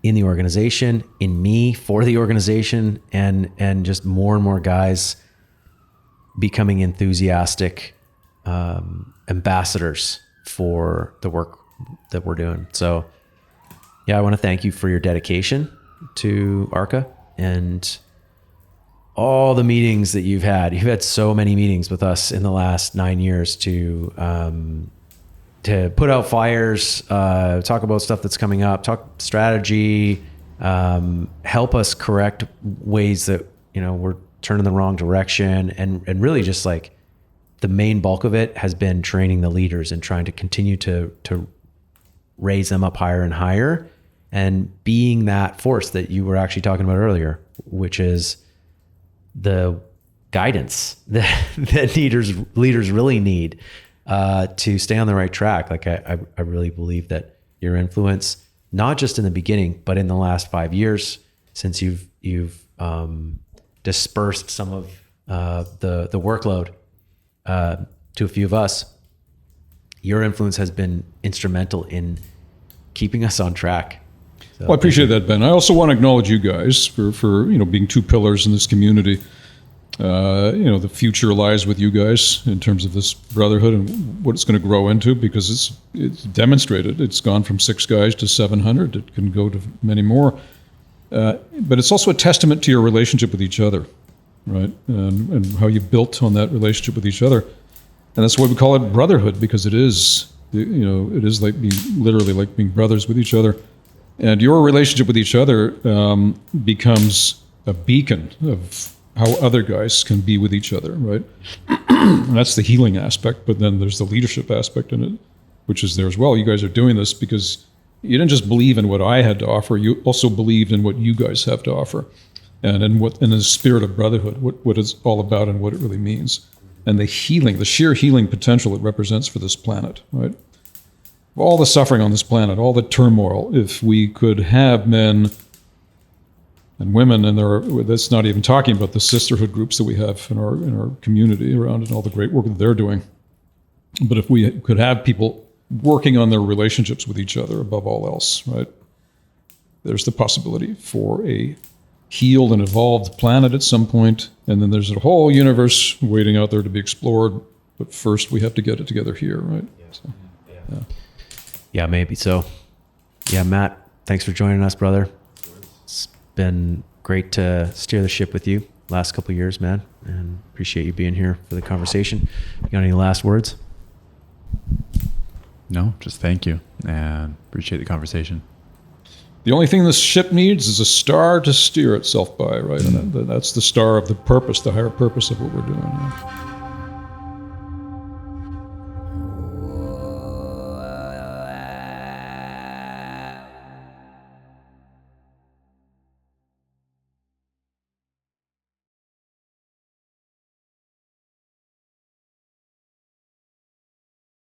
in the organization, in me, for the organization, and just more and more guys becoming enthusiastic ambassadors for the work that we're doing. So, yeah, I want to thank you for your dedication to Arka and all the meetings that you've had. You've had so many meetings with us in the last 9 years to put out fires, talk about stuff that's coming up, talk strategy, help us correct ways that, we're turning the wrong direction. And really just like the main bulk of it has been training the leaders and trying to continue to raise them up higher and higher and being that force that you were actually talking about earlier, which is the guidance that leaders really need to stay on the right track. Like I really believe that your influence, not just in the beginning, but in the last 5 years, since you've dispersed some of the workload to a few of us, your influence has been instrumental in keeping us on track. So, well, I appreciate that, Ben. I also want to acknowledge you guys for being two pillars in this community. The future lies with you guys in terms of this brotherhood and what it's going to grow into, because it's demonstrated. It's gone from 6 guys to 700. It can go to many more. But it's also a testament to your relationship with each other, right? And how you built on that relationship with each other. And that's why we call it brotherhood, because it is like literally like being brothers with each other. And your relationship with each other becomes a beacon of how other guys can be with each other, right? And that's the healing aspect, but then there's the leadership aspect in it, which is there as well. You guys are doing this because you didn't just believe in what I had to offer, you also believed in what you guys have to offer, and in the spirit of brotherhood, what it's all about and what it really means. And the sheer healing potential it represents for this planet, right? All the suffering on this planet, all the turmoil, if we could have men and women, and that's not even talking about the sisterhood groups that we have in our community around and all the great work that they're doing. But if we could have people working on their relationships with each other above all else, right? There's the possibility for a healed and evolved planet at some point, and then there's a whole universe waiting out there to be explored. But first, we have to get it together here, right? Yeah, maybe so. Yeah, Matt, thanks for joining us, brother. It's been great to steer the ship with you last couple of years, man, and appreciate you being here for the conversation. You got any last words? No, just thank you and appreciate the conversation. The only thing this ship needs is a star to steer itself by, right? And that's the star of the purpose, the higher purpose of what we're doing. Right?